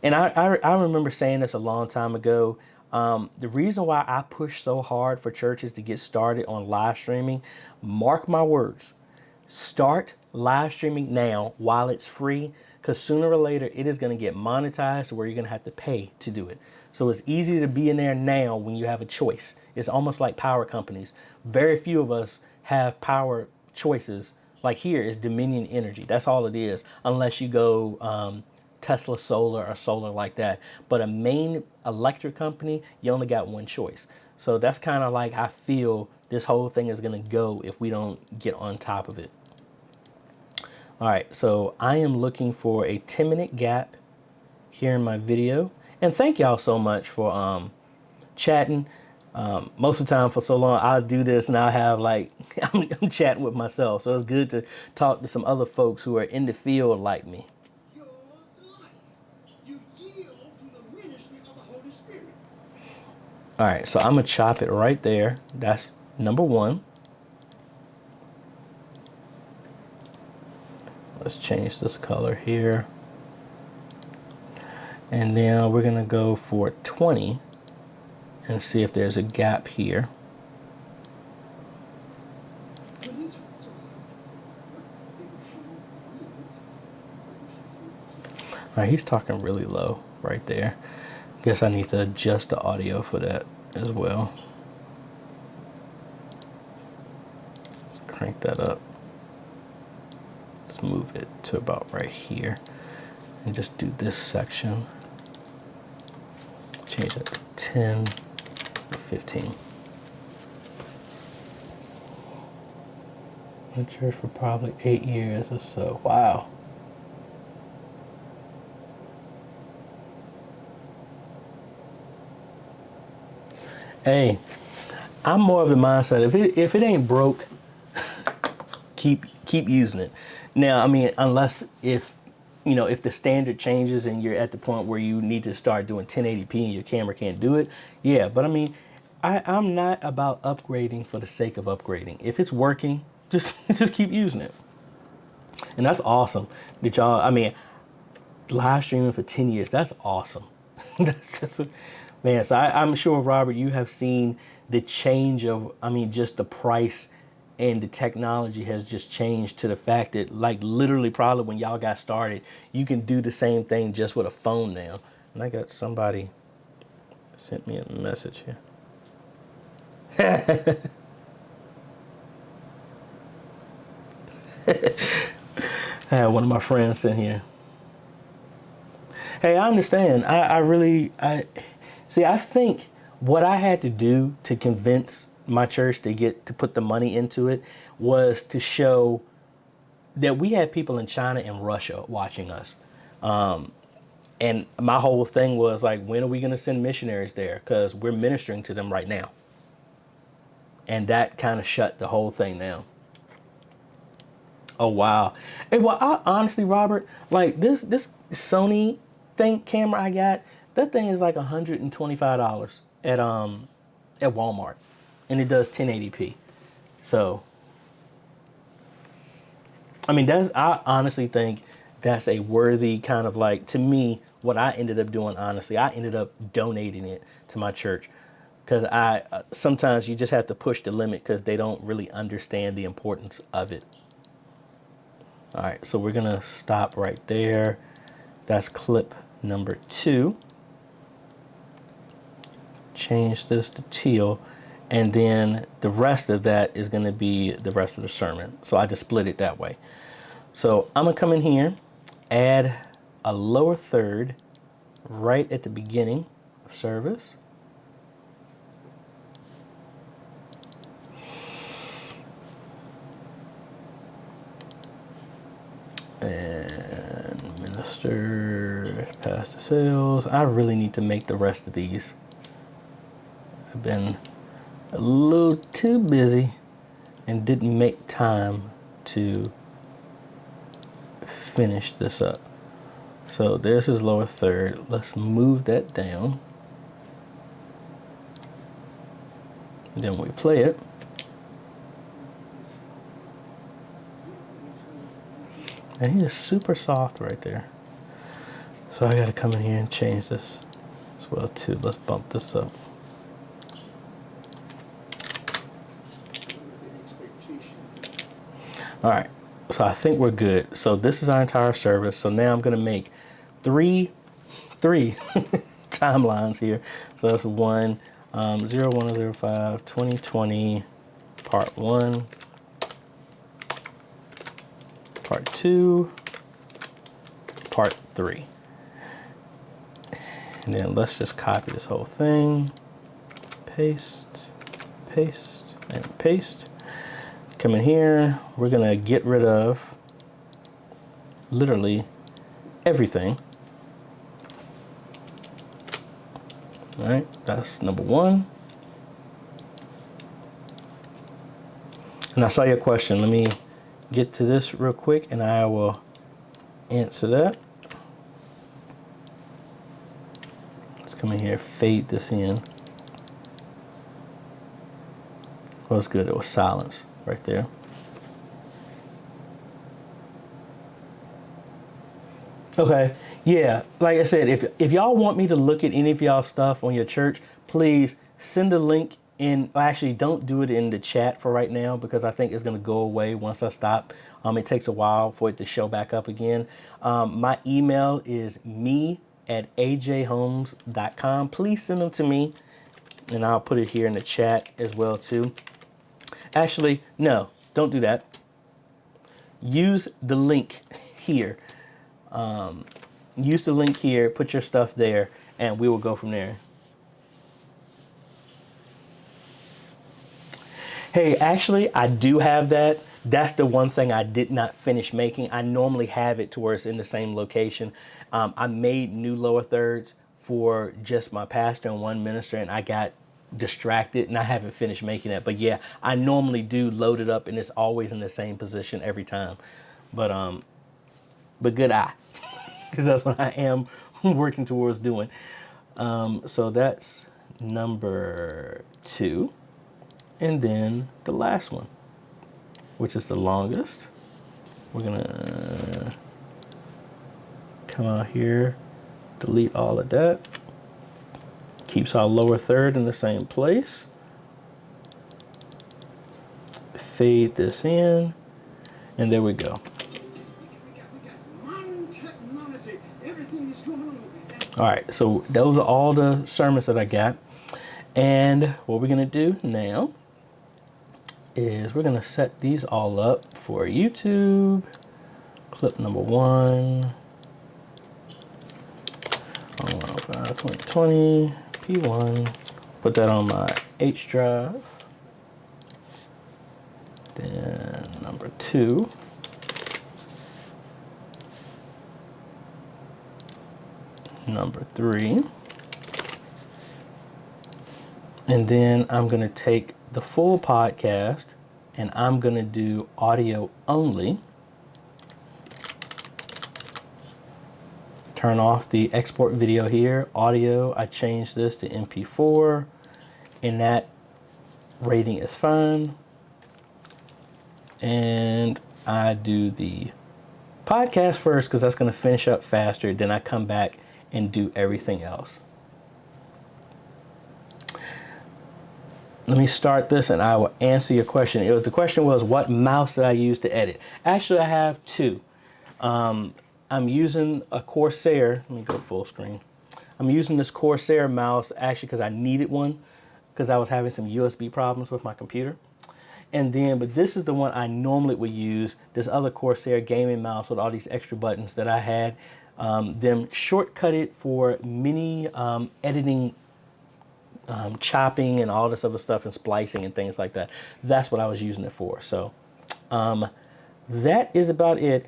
And I remember saying this a long time ago. The reason why I push so hard for churches to get started on live streaming, mark my words, start live streaming now while it's free, because sooner or later it is going to get monetized to where you're going to have to pay to do it. So it's easy to be in there now when you have a choice. It's almost like power companies. Very few of us have power choices, Like here is Dominion Energy. That's all it is, unless you go Tesla Solar or solar like that. But a main electric company, you only got one choice. So that's kind of like I feel this whole thing is going to go if we don't get on top of it. All right, so I am looking for a 10-minute gap here in my video. And thank y'all so much for chatting. Most of the time for so long, I'll do this and I'll have like, I'm chatting with myself. So it's good to talk to some other folks who are in the field like me. Your life. You yield to the ministry of the Holy Spirit. All right, so I'm gonna chop it right there. That's number one. Let's change this color here. And now we're gonna go for 20 and see if there's a gap here. All right, he's talking really low right there. Guess I need to adjust the audio for that as well. Let's crank that up. Let's move it to about right here and just do this section. Change that to 10 or 15. Been in church for probably 8 years or so. Wow. Hey, I'm more of the mindset if it ain't broke, keep using it. Now, I mean, unless if the standard changes and you're at the point where you need to start doing 1080p and your camera can't do it, yeah. But I mean, I'm not about upgrading for the sake of upgrading. If it's working, just keep using it. And that's awesome that y'all. I mean, live streaming for 10 years. That's awesome. Man, so I'm sure, Robert, you have seen the change of, I mean, just the price and the technology has just changed to the fact that, like, literally probably when y'all got started, you can do the same thing just with a phone now. And I got somebody sent me a message here. I had one of my friends sent here. Hey, I understand. I think what I had to do to convince my church to put the money into it was to show that we had people in China and Russia watching us. And my whole thing was like, when are we going to send missionaries there? Because we're ministering to them right now. And that kind of shut the whole thing down. Oh, wow. Hey, well, honestly, Robert, like this Sony camera I got, that thing is like $125 at Walmart, and it does 1080p. So, I mean, I honestly think that's a worthy kind of, like, to me, what I ended up doing. Honestly, I ended up donating it to my church because sometimes you just have to push the limit because they don't really understand the importance of it. All right, so we're gonna stop right there. That's clip number 2. Change this to teal, and then the rest of that is going to be the rest of the sermon. So I just split it that way. So I'm going to come in here, add a lower third right at the beginning of service. And minister, pastor sales. I really need to make the rest of these. I've been a little too busy and didn't make time to finish this up. So there's his lower third. Let's move that down. Then we play it. And he is super soft right there. So I got to come in here and change this as well too. Let's bump this up. All right, so I think we're good. So this is our entire service. So now I'm gonna make three timelines here. So that's 01/05/2020, part 1. part 2, part 3. And then let's just copy this whole thing. Paste, paste, and paste. Come in here. We're going to get rid of literally everything. All right, that's number 1. And I saw your question. Let me get to this real quick and I will answer that. Let's come in here, fade this in. Well, it's good. It was silence right there. Okay, yeah, like I said, if y'all want me to look at any of y'all stuff on your church, please send a link in. Actually, don't do it in the chat for right now because I think it's going to go away once I stop. It takes a while for it to show back up again. My email is me@ajhomes.com. Please send them to me, and I'll put it here in the chat as well too. Actually, no, don't do that. Use the link here. Use the link here, put your stuff there, and we will go from there. Hey, actually, I do have that. That's the one thing I did not finish making. I normally have it to where it's in the same location. I made new lower thirds for just my pastor and one minister, and I got distracted and I haven't finished making that. But yeah, I normally do load it up and it's always in the same position every time. But good eye, because that's what I am working towards doing. So that's number 2. And then the last one, which is the longest. We're gonna come out here, delete all of that. Keeps our lower third in the same place. Fade this in, and there we go. All right, so those are all the sermons that I got. And what we're gonna do now is we're gonna set these all up for YouTube. Clip number 1. 2020 P1. Put that on my H drive. Then number 2. Number 3. And then I'm going to take the full podcast and I'm going to do audio only. Turn off the export video here. Audio, I changed this to MP4 and that rating is fine. And I do the podcast first because that's going to finish up faster. Then I come back and do everything else. Let me start this and I will answer your question. The question was, what mouse did I use to edit? Actually, I have 2. I'm using a Corsair. Let me go full screen. I'm using this Corsair mouse actually because I needed one because I was having some USB problems with my computer. And then, but this is the one I normally would use, this other Corsair gaming mouse with all these extra buttons that I had them shortcutted for mini editing, chopping and all this other stuff and splicing and things like that. That's what I was using it for. So that is about it,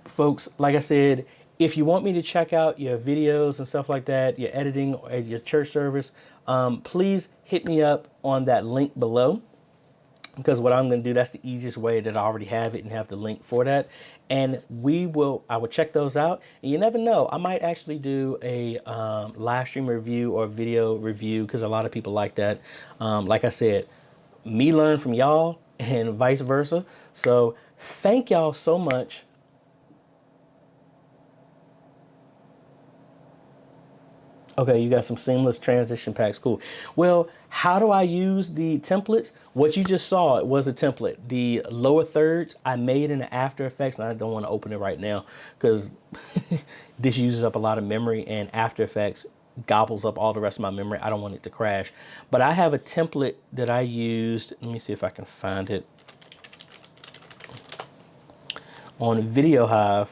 folks. Like I said, if you want me to check out your videos and stuff like that, your editing or your church service, please hit me up on that link below. Because what I'm going to do, that's the easiest way that I already have it and have the link for that. And I will check those out. And you never know, I might actually do a live stream review or video review because a lot of people like that. Like I said, me learn from y'all and vice versa. So thank y'all so much. Okay, you got some seamless transition packs. Cool. Well, how do I use the templates? What you just saw, it was a template. The lower thirds I made in the After Effects, and I don't want to open it right now because this uses up a lot of memory, and After Effects gobbles up all the rest of my memory. I don't want it to crash. But I have a template that I used. Let me see if I can find it on Video Hive.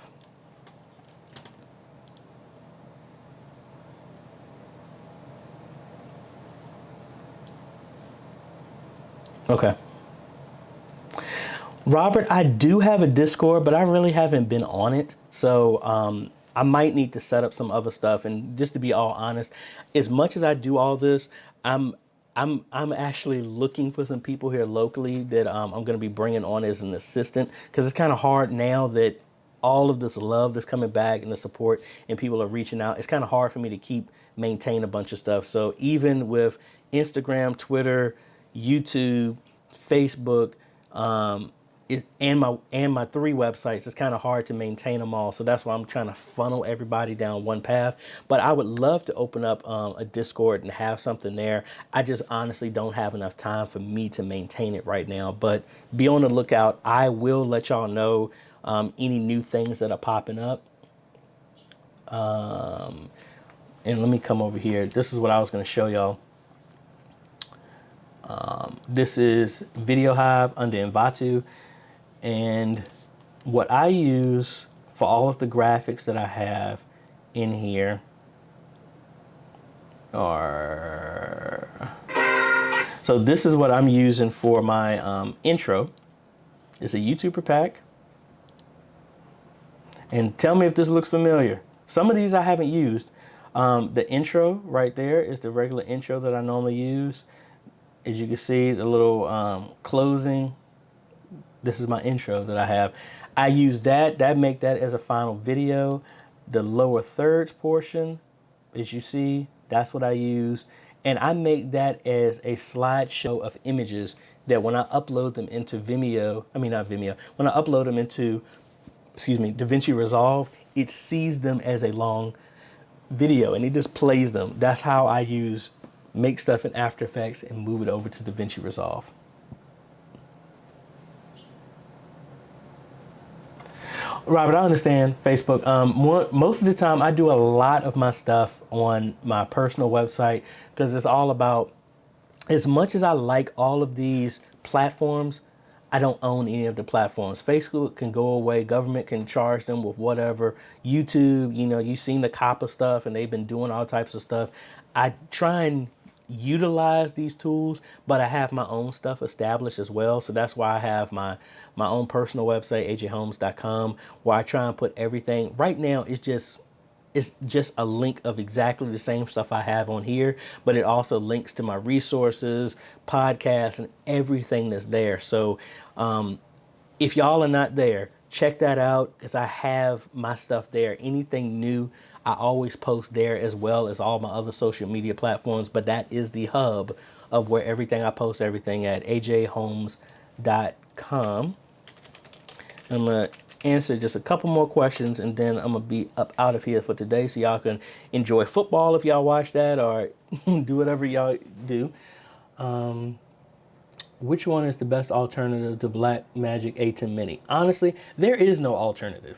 Okay. Robert, I do have a Discord, but I really haven't been on it. So I might need to set up some other stuff. And just to be all honest, as much as I do all this, I'm I'm actually looking for some people here locally that I'm going to be bringing on as an assistant, because it's kind of hard now that all of this love that's coming back and the support and people are reaching out. It's kind of hard for me to maintain a bunch of stuff. So even with Instagram, Twitter, YouTube, Facebook, and my 3 websites, it's kind of hard to maintain them all. So that's why I'm trying to funnel everybody down one path. But I would love to open up a Discord and have something there. I just honestly don't have enough time for me to maintain it right now. But be on the lookout. I will let y'all know any new things that are popping up. And let me come over here. This is what I was going to show y'all. This is Video Hive under Envato. And what I use for all of the graphics that I have in here are... So this is what I'm using for my intro. It's a YouTuber pack. And tell me if this looks familiar. Some of these I haven't used. The intro right there is the regular intro that I normally use. As you can see, the little closing. This is my intro that I have. I use that make that as a final video. The lower thirds portion, as you see, that's what I use. And I make that as a slideshow of images that when I upload them into Vimeo, not Vimeo, when I upload them into, DaVinci Resolve, it sees them as a long video and it just plays them. That's how I make stuff in After Effects and move it over to DaVinci Resolve. Robert, I understand Facebook. Most of the time, I do a lot of my stuff on my personal website because it's all about, as much as I like all of these platforms, I don't own any of the platforms. Facebook can go away. Government can charge them with whatever. YouTube, you've seen the COPPA stuff and they've been doing all types of stuff. I try and utilize these tools, but I have my own stuff established as well. So that's why I have my own personal website, AJayhomes.com, where I try and put everything. Right now, it's just a link of exactly the same stuff I have on here, but it also links to my resources, podcasts, and everything that's there. So if y'all are not there, check that out, because I have my stuff there. Anything new, I always post there, as well as all my other social media platforms. But that is the hub of where I post everything at, AJayhomes.com. I'm going to answer just a couple more questions, and then I'm going to be up out of here for today, so y'all can enjoy football if y'all watch that, or do whatever y'all do. Which one is the best alternative to Blackmagic A10 Mini? Honestly, there is no alternative.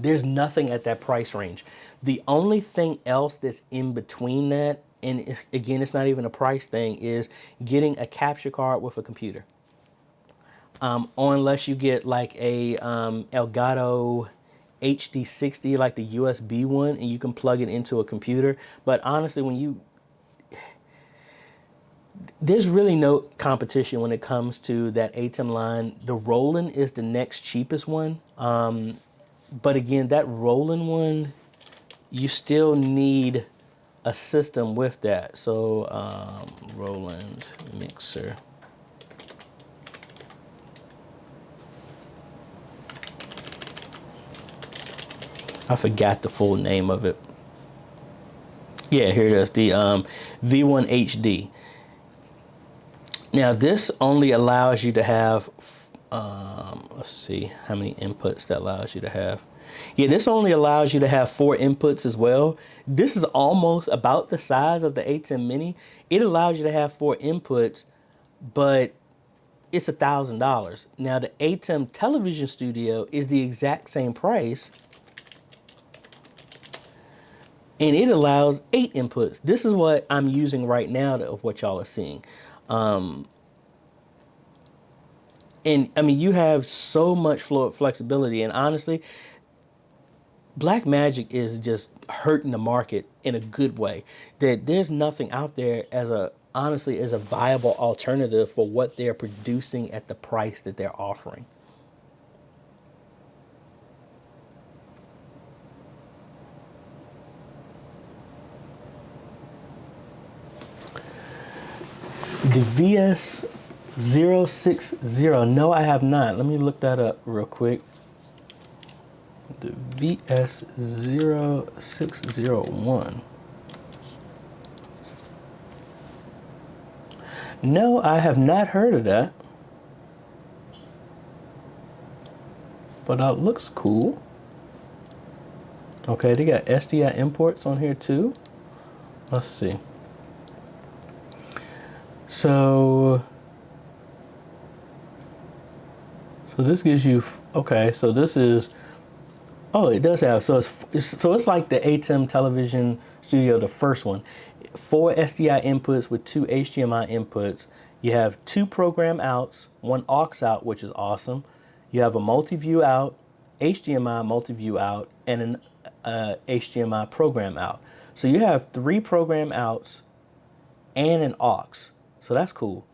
There's nothing at that price range. The only thing else that's in between that, and again, it's not even a price thing, is getting a capture card with a computer. Or unless you get like a Elgato HD60, like the USB one, and you can plug it into a computer. But honestly, there's really no competition when it comes to that ATEM line. The Roland is the next cheapest one. But again, that Roland one, you still need a system with that. So Roland mixer. I forgot the full name of it. Yeah, here it is, the V1 HD. Now this only allows you to have, let's see how many inputs that allows you to have. Yeah, this only allows you to have 4 inputs as well. This is almost about the size of the ATEM Mini. It allows you to have 4 inputs, but it's $1,000. Now the ATEM Television Studio is the exact same price, and it allows 8 inputs. This is what I'm using right now of what y'all are seeing. And I mean, you have so much flexibility. And honestly, Black Magic is just hurting the market in a good way. That there's nothing out there as a honestly as a viable alternative for what they're producing at the price that they're offering. The VS060. No, I have not. Let me look that up real quick. The VS0601. No, I have not heard of that. But it looks cool. Okay, they got SDI imports on here too. Let's see. So this gives you, okay, so this is, oh, it does have, so it's like the ATEM television studio, the first one. 4 SDI inputs with 2 HDMI inputs. You have 2 program outs, 1 aux out, which is awesome. You have a multi-view out, HDMI multi-view out, and an HDMI program out. So you have 3 program outs and an aux. So that's cool.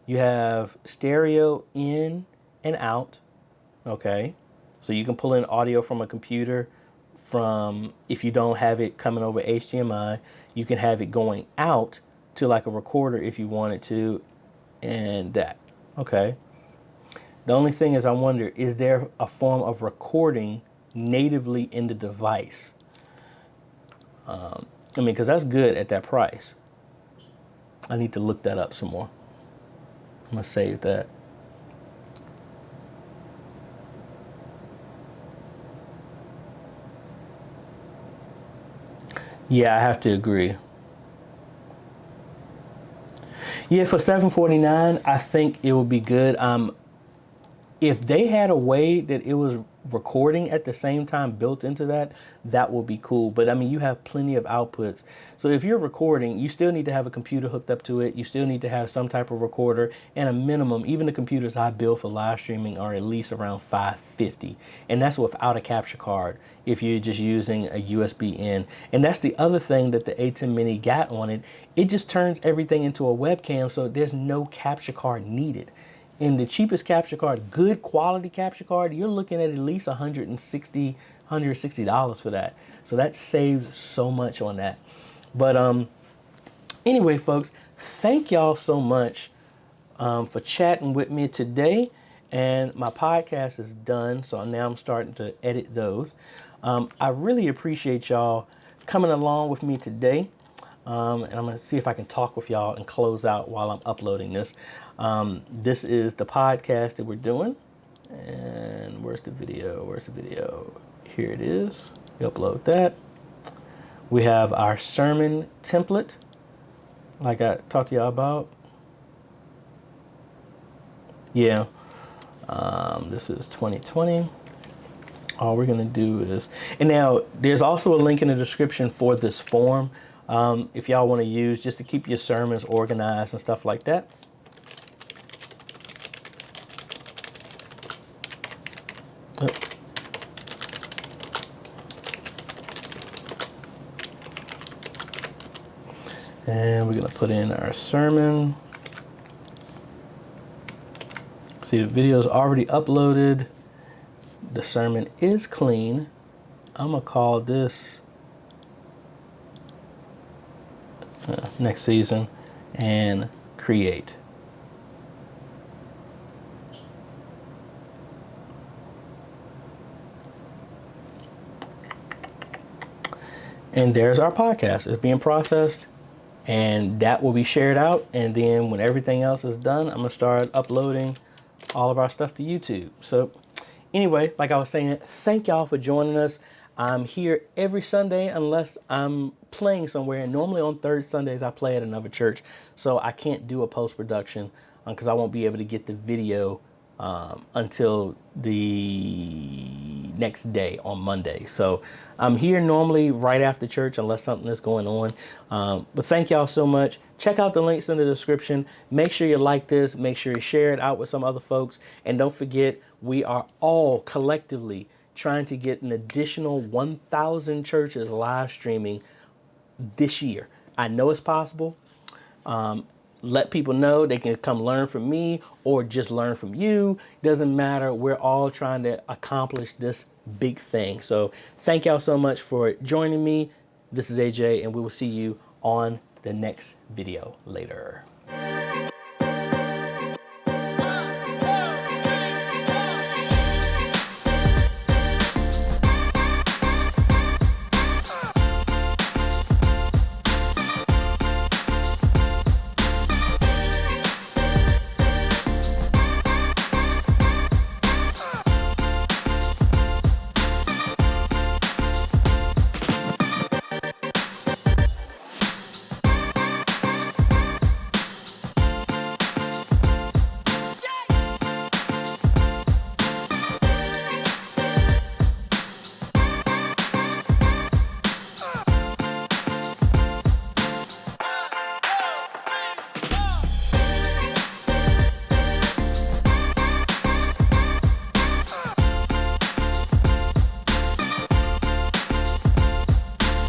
You have stereo in and out. Okay. So you can pull in audio from a computer from, if you don't have it coming over HDMI, you can have it going out to like a recorder if you wanted to, and that. Okay. The only thing is, I wonder, is there a form of recording natively in the device? I mean, because that's good at that price. I need to look that up some more. I'm going to save that. Yeah, I have to agree. Yeah, for $749, I think it would be good. If they had a way that it was recording at the same time built into that, that would be cool. But I mean, you have plenty of outputs. So if you're recording, you still need to have a computer hooked up to it. You still need to have some type of recorder, and a minimum, even the computers I build for live streaming are at least around $550. And that's without a capture card if you're just using a USB in. And that's the other thing that the A10 Mini got on it. It just turns everything into a webcam, so there's no capture card needed. In the cheapest capture card, good quality capture card, you're looking at least $160 for that. So that saves so much on that. But anyway, folks, thank y'all so much for chatting with me today. And my podcast is done, so now I'm starting to edit those. I really appreciate y'all coming along with me today. And I'm going to see if I can talk with y'all and close out while I'm uploading this. This is the podcast that we're doing. And where's the video? Where's the video? Here it is. We upload that. We have our sermon template, like I talked to y'all about. Yeah. This is 2020. All we're going to do is, and now there's also a link in the description for this form. If y'all want to use just to keep your sermons organized and stuff like that. And we're going to put in our sermon. See, the video is already uploaded. The sermon is clean. I'm going to call this next season and create. And there's our podcast. It's being processed, and that will be shared out. And then when everything else is done, I'm going to start uploading all of our stuff to YouTube. So anyway, like I was saying, thank y'all for joining us. I'm here every Sunday unless I'm playing somewhere. And normally on third Sundays, I play at another church. So I can't do a post-production because I won't be able to get the video until the next day on Monday. So I'm here normally right after church unless something is going on. But thank y'all so much. Check out the links in the description. Make sure you like this. Make sure you share it out with some other folks. And don't forget, we are all collectively trying to get an additional 1,000 churches live streaming this year. I know it's possible. Let people know they can come learn from me or just learn from you. Doesn't matter. We're all trying to accomplish this big thing. So thank y'all so much for joining me. This is AJ, and we will see you on the next video later.